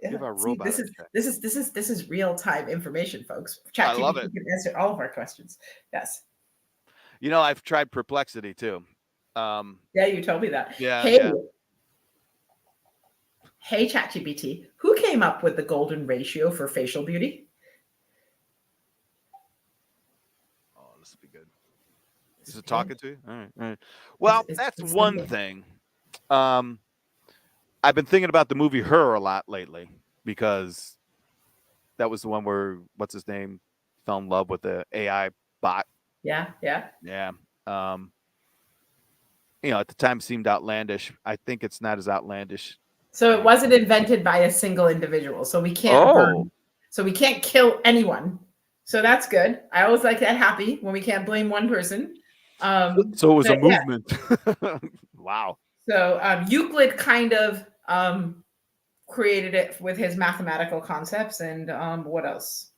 yeah. our See, robot a check. this is real time information, folks. I love ChatGPT it. can answer all of our questions. Yes. I've tried Perplexity too. Um, Yeah, you told me that. yeah, Hey, yeah. hey, ChatGPT. Who came up with the golden ratio for facial beauty? Oh, this will be good. Is it Yeah, talking to you? All right, all right. Well, that's it's one thinking. thing. Um, I've been thinking about the movie Her a lot lately because that was the one where what's his name fell in love with the AI bot. Yeah, yeah. Yeah. Um, at the time seemed outlandish. I think it's not as outlandish So it anymore. wasn't invented by a single individual. So we can't Oh, burn. So we can't kill anyone. So that's good. I always like that happy when we can't blame one person. so it was a But yeah, movement. Wow. so Euclid kind of created it with his mathematical concepts, and what else?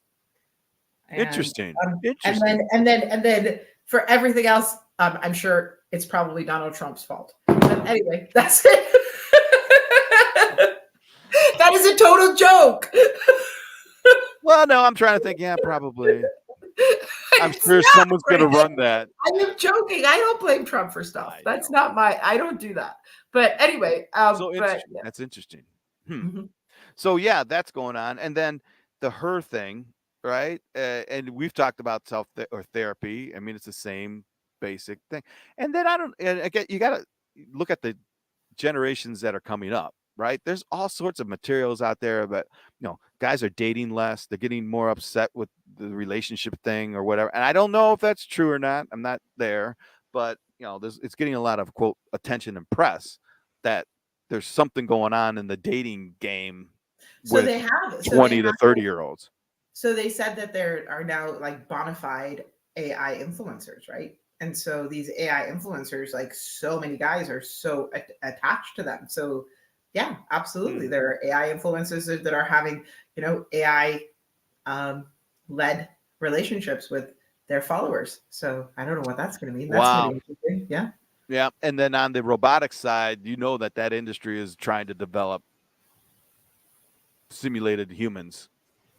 And Interesting. and Interesting. then for everything else, I'm sure it's probably Donald Trump's fault. But anyway, that's it. That is a total joke. Well, no, I'm trying to think. Yeah, probably. I'm It's sure not someone's going to great. run that. I am joking. I don't blame Trump for stuff. I That's know. not my. I don't do that. But anyway, So but interesting. yeah. That's interesting. Hmm. Mhm. So yeah, that's going on, and then the her thing, right? And we've talked about or therapy. I mean, it's the same basic thing. And then I don't. And again, you got to look at the generations that are coming up, right? There's all sorts of materials out there, but guys are dating less. They're getting more upset with the relationship thing or whatever. And I don't know if that's true or not. I'm not there, but it's getting a lot of quote attention and press that there's something going on in the dating game So with they have, 20 to 30-year-olds. so they said that there are now like bona fide AI influencers, right? And so these AI influencers, like so many guys are so attached to them. So yeah, absolutely. There are AI influencers that are having, AI led relationships with their followers. So I don't know what that's going to mean. That's going to Wow. be interesting. Yeah. Yeah. And then on the robotics side, that industry is trying to develop simulated humans.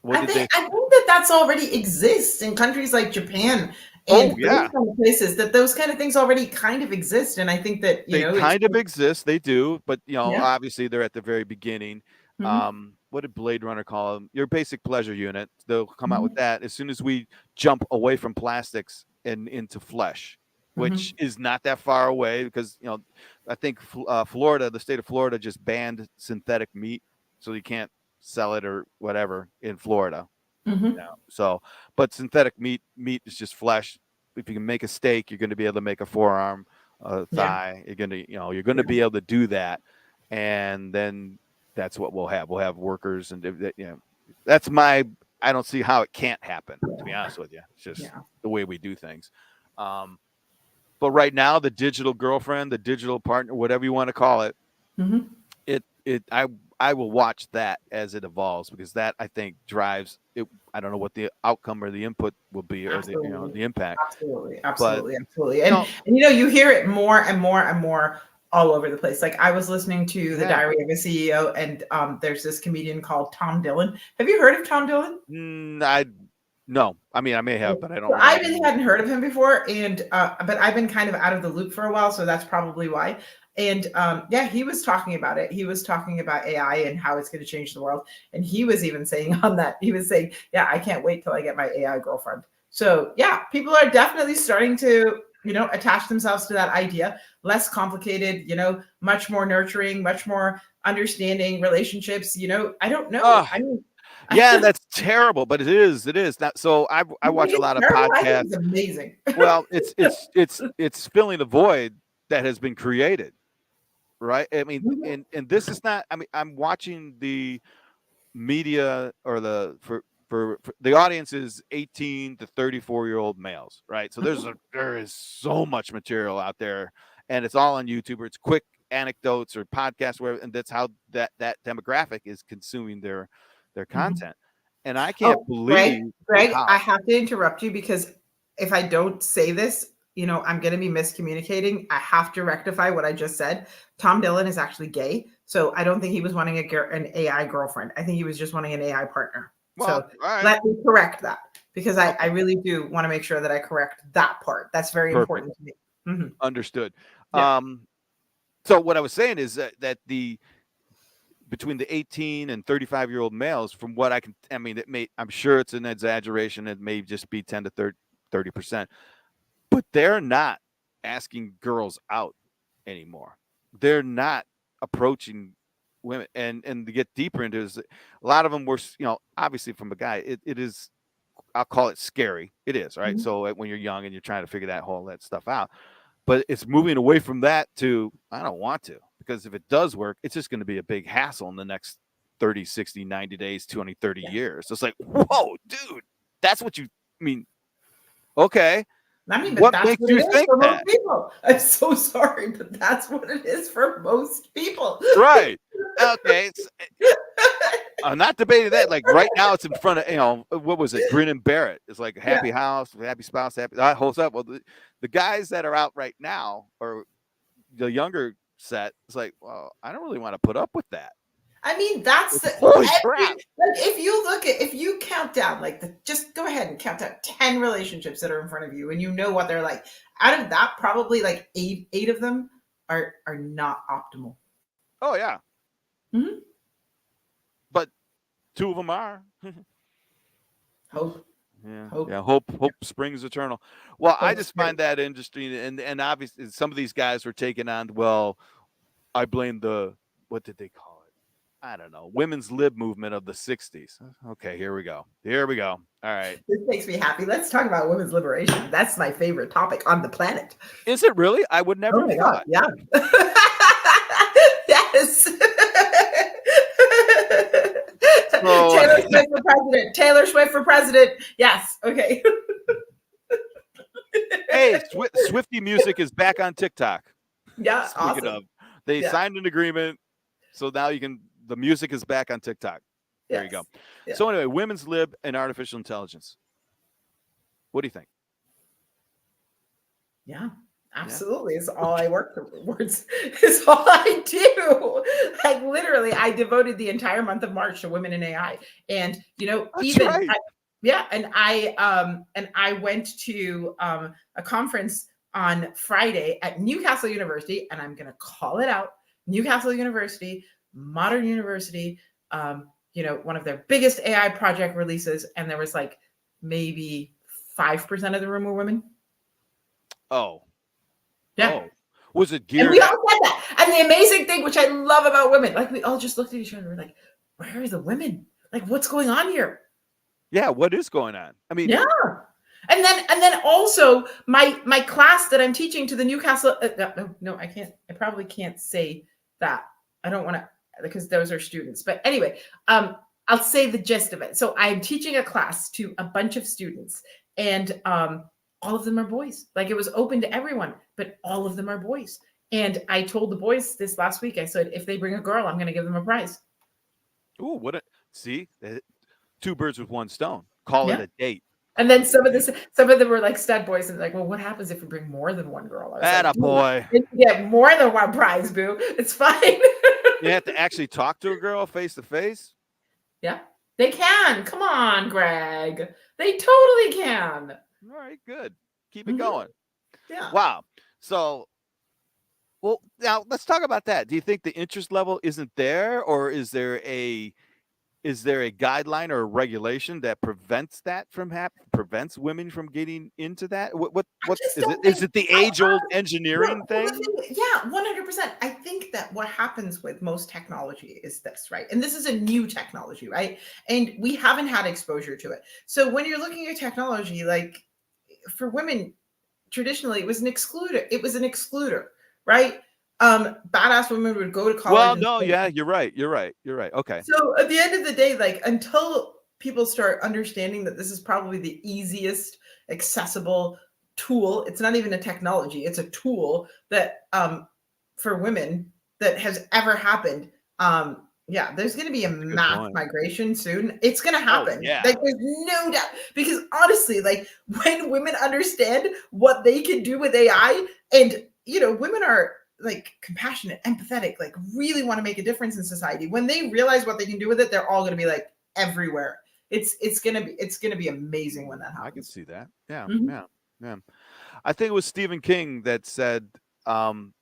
What I did think they? I think that that's already exists in countries like Japan Oh, and those yeah. kind of places. That those kind of things already kind of exist, and I think that They it's kind of exist. They do, but yeah. obviously they're at the very beginning. Mhm, What did Blade Runner call them? Your basic pleasure unit. They'll come out with mhm, that as soon as we jump away from plastics and into flesh, which mhm, is not that far away because I think Florida, the state of Florida, just banned synthetic meat, so you can't sell it or whatever in Florida. mhm. No. So, but synthetic meat is just flesh. If you can make a steak, you're going to be able to make a forearm, a Yeah, thigh. You're going to yeah. be able to do that, and then that's what we'll have. We'll have workers, and that's my. I don't see how it can't happen. To be honest with you, it's just Yeah. the way we do things. Um, but right now, the digital girlfriend, the digital partner, whatever you want to call it, Mhm. I will watch that as it evolves because that I think drives it. I don't know what the outcome or the input will be or the Absolutely. the impact, Absolutely. but Absolutely. Absolutely. you And, know, you hear it more and more and more all over the place. Like I was listening to The yeah. Diary of a CEO, and there's this comedian called Tom Dillon. Have you heard of Tom Dillon? I no. I mean, I may have, but I don't So I remember. really hadn't heard of him before, and but I've been kind of out of the loop for a while, so that's probably why. And yeah, he was talking about it. He was talking about AI and how it's going to change the world. And he was even saying on that, he was saying, "Yeah, I can't wait till I get my AI girlfriend." So yeah, people are definitely starting to attach themselves to that idea. Less complicated, much more nurturing, much more understanding relationships. I don't know. Oh, I mean. yeah, and that's terrible, but it is. It is not. So I You watch think a it's lot of terrible? I think podcasts. it's amazing. Well, it's filling a void that has been created, right? I mean, Mhm, and this is not. I mean, I'm watching the media or for the audience is 18 to 34-year-old males, right? So mhm. there is so much material out there, and it's all on YouTube or it's quick anecdotes or podcasts where, and that's how that demographic is consuming their Mhm. content. And I can't Oh, believe Greg, how. I have to interrupt you because if I don't say this, I'm going to be miscommunicating. I have to rectify what I just said. Tom Dillon is actually gay, so I don't think he was wanting an AI girlfriend. I think he was just wanting an AI partner. Well, So all right, let me correct that because I okay, really do want to make sure that I correct that part. That's very perfect, important to me. Mhm. understood. Yeah. So what I was saying is that the between the 18 and 35-year-old males, from what I mean, I'm sure it's an exaggeration. It may just be 10 to 30%, but they're not asking girls out anymore. They're not approaching women. And to get deeper into this, a lot of them were, obviously from a guy, it is, I'll call it scary. It is, right? Mhm. So when you're young and you're trying to figure that stuff out, but it's moving away from that to I don't want to, because if it does work, it's just going to be a big hassle in the next 30, 60, 90 days, 20, 30 Yeah. years. So it's like, whoa, dude, that's what you mean. Okay. I mean, but What that's makes what it you is think for most that? people. I'm so sorry, but that's what it is for most people. Right. Okay. I'm not debating that. Like right now, it's in front of, what was it? Grin and Bear It. It's like Yeah. happy house, happy spouse, happy. That holds up. Well, the guys that are out right now, or the younger set, it's like, well, I don't really want to put up with that. I mean, that's It's the holy every crap. like if you count down like just go ahead and count down 10 relationships that are in front of you and you know what they're like. Out of that, probably like eight of them are not optimal. Oh yeah, Mhm. but two of them are. Hope, Yeah, hope, yeah. Hope springs eternal. Well, I hope just spirit. find that interesting, and obviously some of these guys were taking on. Well, I blame the what did they call it? I don't know, women's lib movement of the '60s. Okay, here we go. Here we go. All right. This makes me happy. Let's talk about women's liberation. That's my favorite topic on the planet. Is it really? I would never Oh have my god, thought. yeah. Yes. So Taylor Swift for president. Taylor Swift for president. Yes. Okay. hey, Swifty music is back on TikTok. Yeah. Speaking Awesome. of, they Yeah. signed an agreement, so now the music is back on TikTok. There you go. Yes. Yeah. So anyway, women's lib and artificial intelligence. What do you think? Yeah. Yeah. Absolutely. It's all I work towards. It's all I do. Like literally, I devoted the entire month of March to women in AI. And That's even right. yeah, and I went to a conference on Friday at Newcastle University, and I'm gonna call it out. Newcastle University, Modern University, one of their biggest AI project releases, and there was like maybe 5% of the room were women. Oh. Yeah. Oh. Was it And geared we all at? said that. And the amazing thing, which I love about women, like we all just looked at each other and we're like, where are the women? Like, what's going on here? Yeah, what is going on? I mean, Yeah. And then also my class that I'm teaching to the Newcastle no, I can't. I probably can't say that. I don't want to, because those are students. But anyway, I'll say the gist of it. So I'm teaching a class to a bunch of students, and all of them are boys. Like it was open to everyone, but all of them are boys. And I told the boys this last week. I said, if they bring a girl, I'm going to give them a prize. ooh, see, two birds with one stone. Call it Yeah. a date. And then some of them were like stud boys, and like, well, what happens if we bring more than one girl? I was like, Attaboy. you get more than one prize, boo. It's fine. You have to actually talk to a girl face to face. Yeah, they can. Come on, Greg. They totally can. All right, good. Keep it going. Yeah. Wow. So, well, now let's talk about that. Do you think the interest level isn't there, or is there a guideline or a regulation that prevents that from prevents women from getting into that? What just is it? don't Is think- it the age-old engineering Well, thing? yeah, 100%. I think that what happens with most technology is this, right? And this is a new technology, right? And we haven't had exposure to it. So when you're looking at technology, like for women, traditionally it was an excluder. It was an excluder, right? Badass women would go to college. Well, no, yeah, you're right. Okay. So at the end of the day, like until people start understanding that this is probably the easiest accessible tool, it's not even a technology, it's a tool that for women that has ever happened. Yeah, there's going to be a mass migration soon. It's going to happen. Yeah. Like there's no doubt, because honestly, like when women understand what they can do with AI, and women are like compassionate, empathetic, like really want to make a difference in society. When they realize what they can do with it, they're all going to be like everywhere. It's gonna be amazing when that happens. I can see that. Yeah, Mhm. yeah. I think it was Stephen King that said along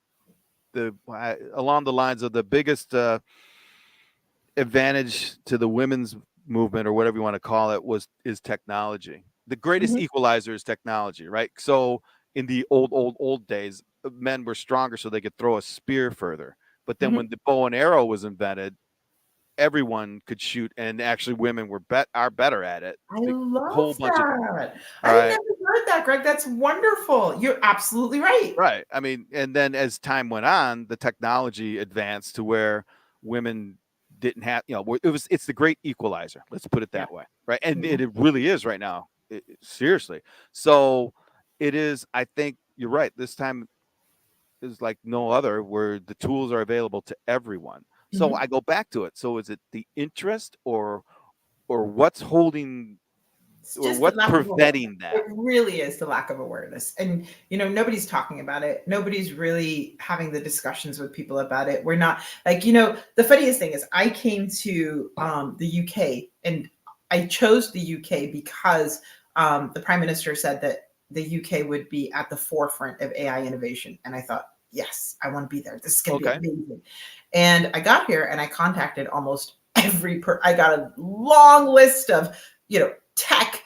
the lines of the biggest advantage to the women's movement, or whatever you want to call it, is technology. The greatest Mhm. equalizer is technology, right? So in the old days, men were stronger so they could throw a spear further. But then when the bow and arrow was invented, everyone could shoot, and actually women are better at it. I love whole bunch of that. all I right. never heard that, Greg. That's wonderful. You're absolutely right. Right. I mean, and then as time went on, the technology advanced to where women didn't have, it's the great equalizer. Let's put it that way. Right. And Mhm. it really is right now. Seriously. So it is, I think you're right. This time is like no other, where the tools are available to everyone. So Mhm. I go back to it. So is it the interest, or what's holding, It's or just the what's lack of awareness. preventing that? It really is the lack of awareness. And, nobody's talking about it. Nobody's really having the discussions with people about it. We're not like, the funniest thing is I came to the UK, and I chose the UK because the Prime Minister said that the UK would be at the forefront of AI innovation. And I thought, yes, I want to be there. This is going to be amazing. And I got here and I contacted almost I got a long list of, tech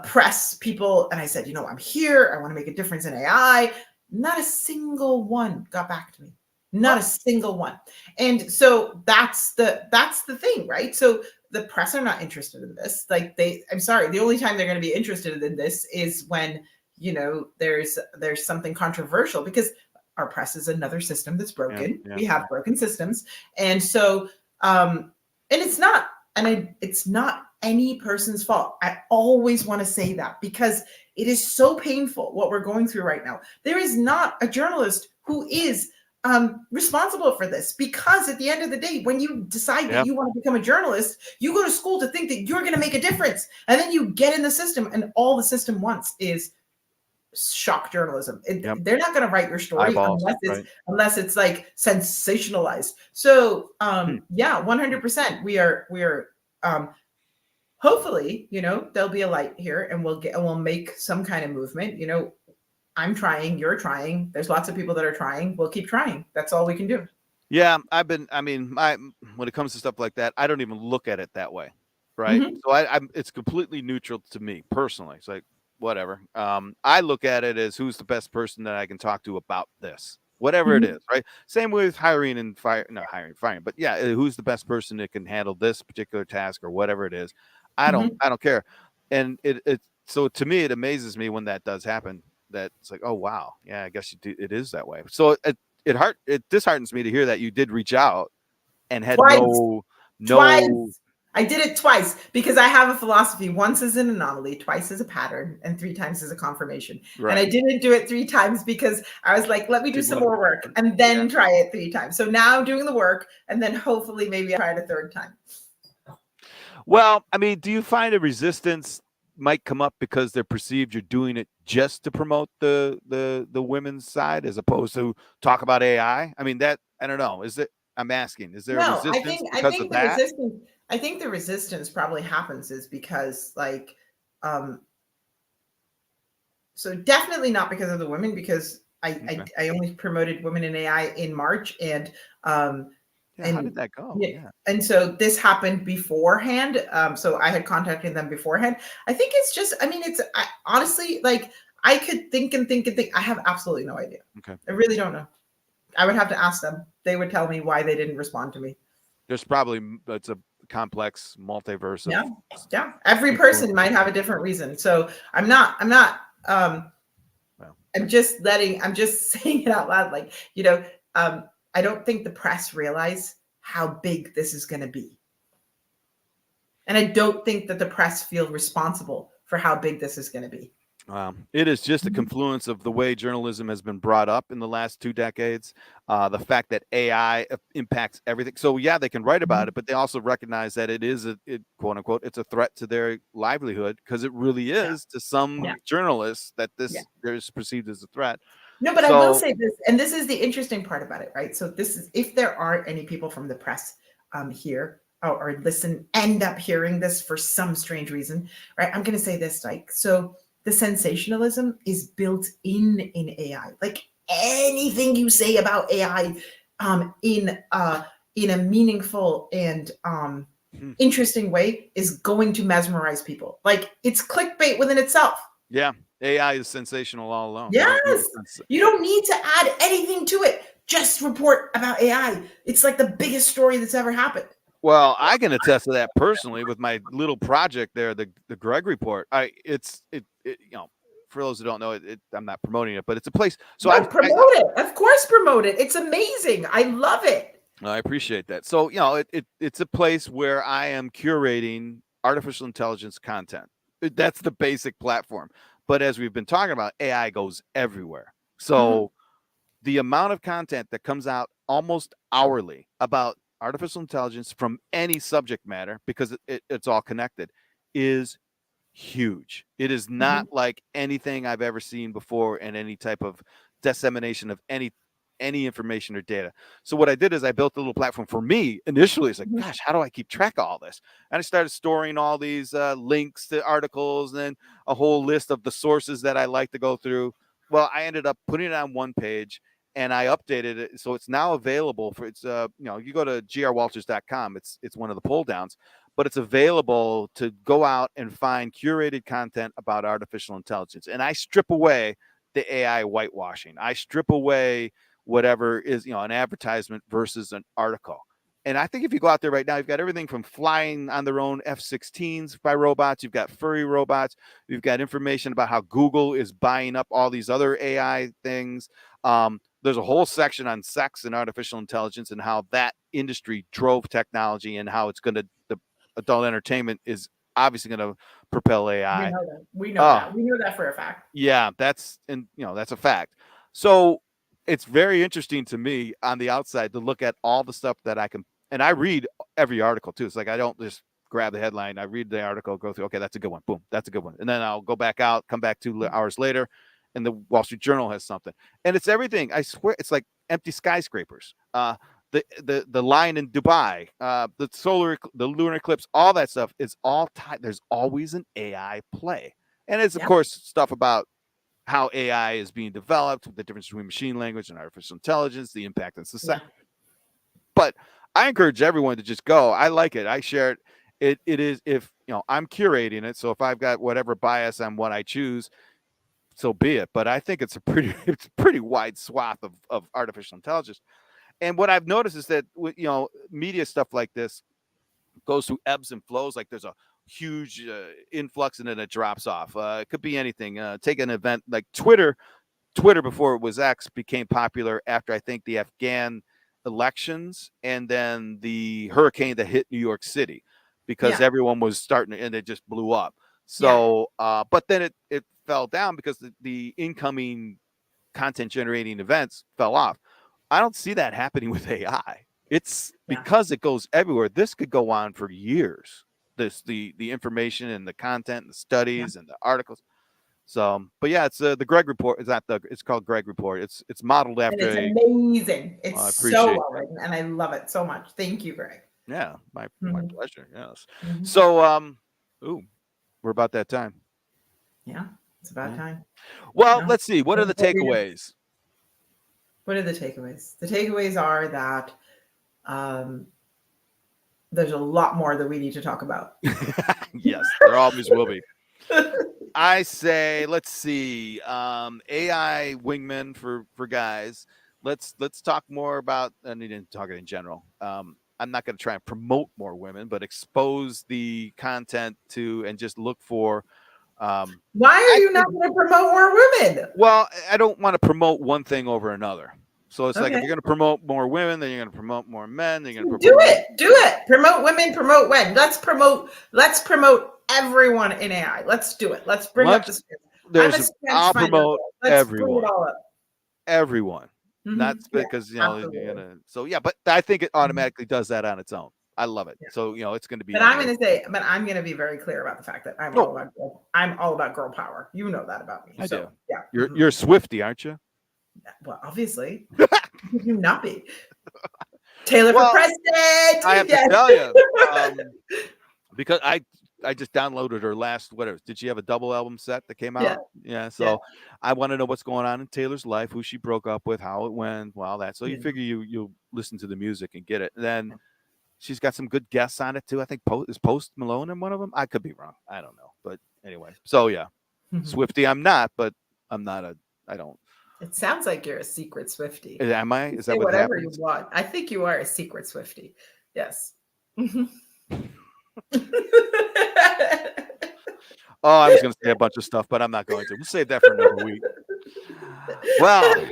press people. And I said, I'm here. I want to make a difference in AI. Not a single one got back to me. Not a single one. And so that's the thing, right? So the press are not interested in this. Like I'm sorry, the only time they're going to be interested in this is when, there's something controversial, because our press is another system that's broken. We have broken systems. And so, and it's not it's not any person's fault. I always want to say that because it is so painful what we're going through right now. There is not a journalist who is responsible for this, because at the end of the day, when you decide that you want to become a journalist, you go to school to think that you're going to make a difference, and then you get in the system, and all the system wants is shock journalism. They're not going to write your story unless it's like sensationalized. So yeah, 100%. We are hopefully, there'll be a light here, and we'll make some kind of movement. I'm trying, you're trying. There's lots of people that are trying. We'll keep trying. That's all we can do. Yeah, when it comes to stuff like that, I don't even look at it that way, right? Mm-hmm. So it's completely neutral to me personally. It's like, whatever. I look at it as who's the best person that I can talk to about this, whatever it Mm-hmm. is, right? Same with hiring and firing, but yeah, who's the best person that can handle this particular task or whatever it is. I Mm-hmm. don't care. And so to me, it amazes me when that does happen, that it's like, oh wow, yeah, I guess it is that way. So it disheartens me to hear that you did reach out and had Twice. no. I did it twice because I have a philosophy. Once is an anomaly, twice is a pattern, and 3 times is a confirmation. Right. And I didn't do it 3 times because I was like, let me do some more work and then try it 3 times. So now I'm doing the work, and then hopefully maybe I try it a 3rd time. Well, I mean, do you find a resistance might come up because they're perceived you're doing it just to promote the women's side as opposed to talk about AI? I mean, that I don't know. I'm asking, is there a No, resistance because of that? I think the resistance probably happens is because so definitely not because of the women, because I only promoted women in AI in March, and how did that go? Yeah. And so this happened beforehand. So I had contacted them beforehand. I think it's just, honestly, like, I could think and think and think. I have absolutely no idea. Okay. I really don't know. I would have to ask them. They would tell me why they didn't respond to me. There's probably, it's a complex multiverse of. Yeah. Every person might have a different reason. So I'm not I'm just saying it out loud. Like, I don't think the press realize how big this is going to be. And I don't think that the press feel responsible for how big this is going to be. It is just a confluence of the way journalism has been brought up in the last 2 decades. The fact that AI impacts everything. So yeah, they can write about it, but they also recognize that it is quote unquote, it's a threat to their livelihood, because it really is to some journalists that this is perceived as a threat. No, but I will say this, and this is the interesting part about it, right? So this is, if there are any people from the press here or end up hearing this for some strange reason, right? I'm going to say this, like, so the sensationalism is built in AI. Like, anything you say about AI in a meaningful and interesting way is going to mesmerize people. Like, it's clickbait within itself. Yeah, AI is sensational all alone. Yes, you don't need to add anything to it. Just report about AI. It's like the biggest story that's ever happened. Well, I can attest to that personally with my little project there, the Greg report. It's for those who don't know it, I'm not promoting it, but it's a place. So I promote it. Of course, promote it. It's amazing. I love it. I appreciate that. So it's a place where I am curating artificial intelligence content. That's the basic platform. But as we've been talking about, AI goes everywhere. So the amount of content that comes out almost hourly about artificial intelligence from any subject matter, because it's all connected, is huge. It is not like anything I've ever seen before in any type of dissemination of any information or data. So what I did is I built a little platform for me initially. It's like, gosh, how do I keep track of all this? And I started storing all these links to articles and then a whole list of the sources that I like to go through. Well, I ended up putting it on one page, and I updated it, so it's now available for you go to grwalters.com. It's one of the pull downs, but it's available to go out and find curated content about artificial intelligence. And I strip away the AI whitewashing. I strip away whatever is an advertisement versus an article. And I think if you go out there right now, you've got everything from flying on their own F-16s by robots. You've got furry robots. You've got information about how Google is buying up all these other AI things. There's a whole section on sex and artificial intelligence and how that industry drove technology and how it's going to adult entertainment is obviously going to propel We AI. know that. We know Oh, that. We know that for a fact. yeah, that's a fact. So it's very interesting to me on the outside to look at all the stuff that I can, and I read every article too. It's like I don't just grab the headline. I read the article, go through. Okay, that's a good one. Boom, that's a good one. And then I'll go back out, come back 2 hours later, and the Wall Street Journal has something. And it's everything. I swear, it's like empty skyscrapers. The line in Dubai, the lunar eclipse, all that stuff is all tied. There's always an AI play, and it's of Yeah. course stuff about how AI is being developed, the difference between machine language and artificial intelligence, the impact on society. Yeah. But I encourage everyone to just go. I like it. I share it. It is, if I'm curating it. So if I've got whatever bias on what I choose, so be it. But I think it's a pretty wide swath of artificial intelligence. And what I've noticed is that media stuff like this goes through ebbs and flows. Like there's a huge influx and then it drops off. It could be anything. Take an event like Twitter. Twitter, before it was X, became popular after I think the Afghan elections and then the hurricane that hit New York City, because Yeah. everyone was starting and it just blew up. Yeah. So, but then it fell down because the incoming content generating events fell off. I don't see that happening with AI. It's Yeah. because it goes everywhere. This could go on for years. The information and the content and the studies and the articles. So, but yeah, it's the Greg report. It's called Greg report. It's modeled And after it's amazing. It's I so appreciate well written, and I love it so much. Thank you, Greg. Yeah, my Mhm. pleasure. Yes. Mhm. So, ooh, we're about that time. Yeah, it's about Yeah. time. Well, No. let's see. What are the takeaways? What are the takeaways? The takeaways are that there's a lot more that we need to talk about. Yes, there always will be. I say, let's see, AI wingmen for guys. Let's talk more about. I need to talk it in general. I'm not going to try and promote more women, but expose the content to and just look for. Why are you not going to promote more women? Well, I don't want to promote one thing over another. So it's like if Okay. you're going to promote more women, then you're going to promote more men. Then you're going to Do it. Promote women, promote when. Let's promote everyone in AI. Let's do it. Let's bring up the skills. I'll promote Let's bring everyone. it all up. Everyone. Mhm. Not because absolutely. you're gonna. So yeah, but I think it automatically does that on its own. I love it. Yeah. So it's going to be. But I'm going to be very clear about the fact that I'm all about girl power. You know that about me. I do. Yeah. You're a Swiftie, aren't you? Well, obviously. Could you not be? Taylor for Well, president. I have to tell you, because I just downloaded her last whatever. Did she have a double album set that came out? Yeah. So I want to know what's going on in Taylor's life, who she broke up with, how it went, all that. So you figure you'll listen to the music and get it. And then she's got some good guests on it too. I think Post Malone in one of them. I could be wrong. I don't know. But anyway. So yeah. Swiftie, I'm not, but I'm not I don't. It sounds like you're a secret Swiftie. Am I? Is that what whatever happens? you want? I think you are a secret Swiftie. Yes. Oh, I was going to say a bunch of stuff, but I'm not going to. We'll save that for another week. Well,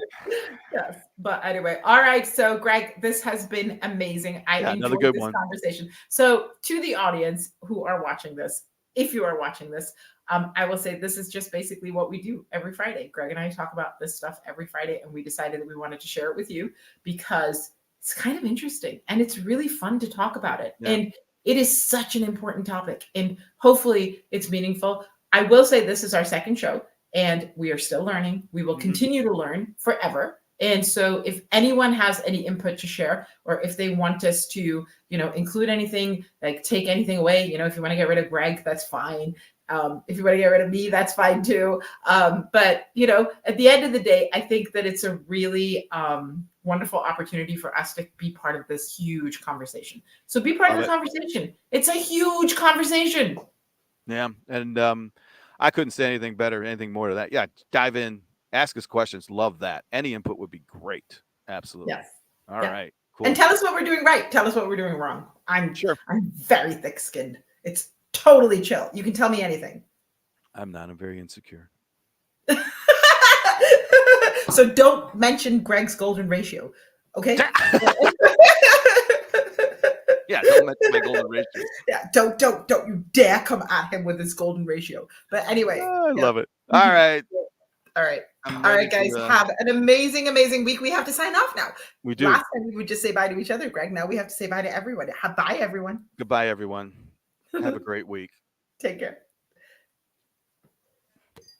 yes. But anyway, all right. So, Greg, this has been amazing. I enjoyed this conversation. So, to the audience who are watching this, if you are watching this, I will say this is just basically what we do every Friday. Greg and I talk about this stuff every Friday, and we decided that we wanted to share it with you because it's kind of interesting and it's really fun to talk about it. Yeah. And it is such an important topic, and hopefully it's meaningful. I will say this is our second show, and we are still learning. We will continue to learn forever. And so if anyone has any input to share, or if they want us to, include anything, like take anything away, if you want to get rid of Greg, that's fine. If you want to get rid of me, that's fine too. But, at the end of the day, I think that it's a really wonderful opportunity for us to be part of this huge conversation. So be part of the conversation. It's a huge conversation. Yeah. And I couldn't say anything better, anything more to that. Yeah. Dive in, ask us questions. Love that. Any input would be great. Absolutely. Yes. All right. Cool. And tell us what we're doing right. Tell us what we're doing wrong. I'm very thick-skinned. It's totally chill. You can tell me anything. I'm not. I'm very insecure. So don't mention Greg's golden ratio. Okay. Yeah. Yeah, don't mention my golden ratio. Yeah, don't you dare come at him with his golden ratio. But anyway, Oh, I yeah. love it. All right. All right. I'm All ready right, guys. to Have an amazing, amazing week. We have to sign off now. we do. Last time we would just say bye to each other, Greg. Now we have to say bye to everyone. Bye, everyone. Goodbye, everyone. Have a great week. Take care.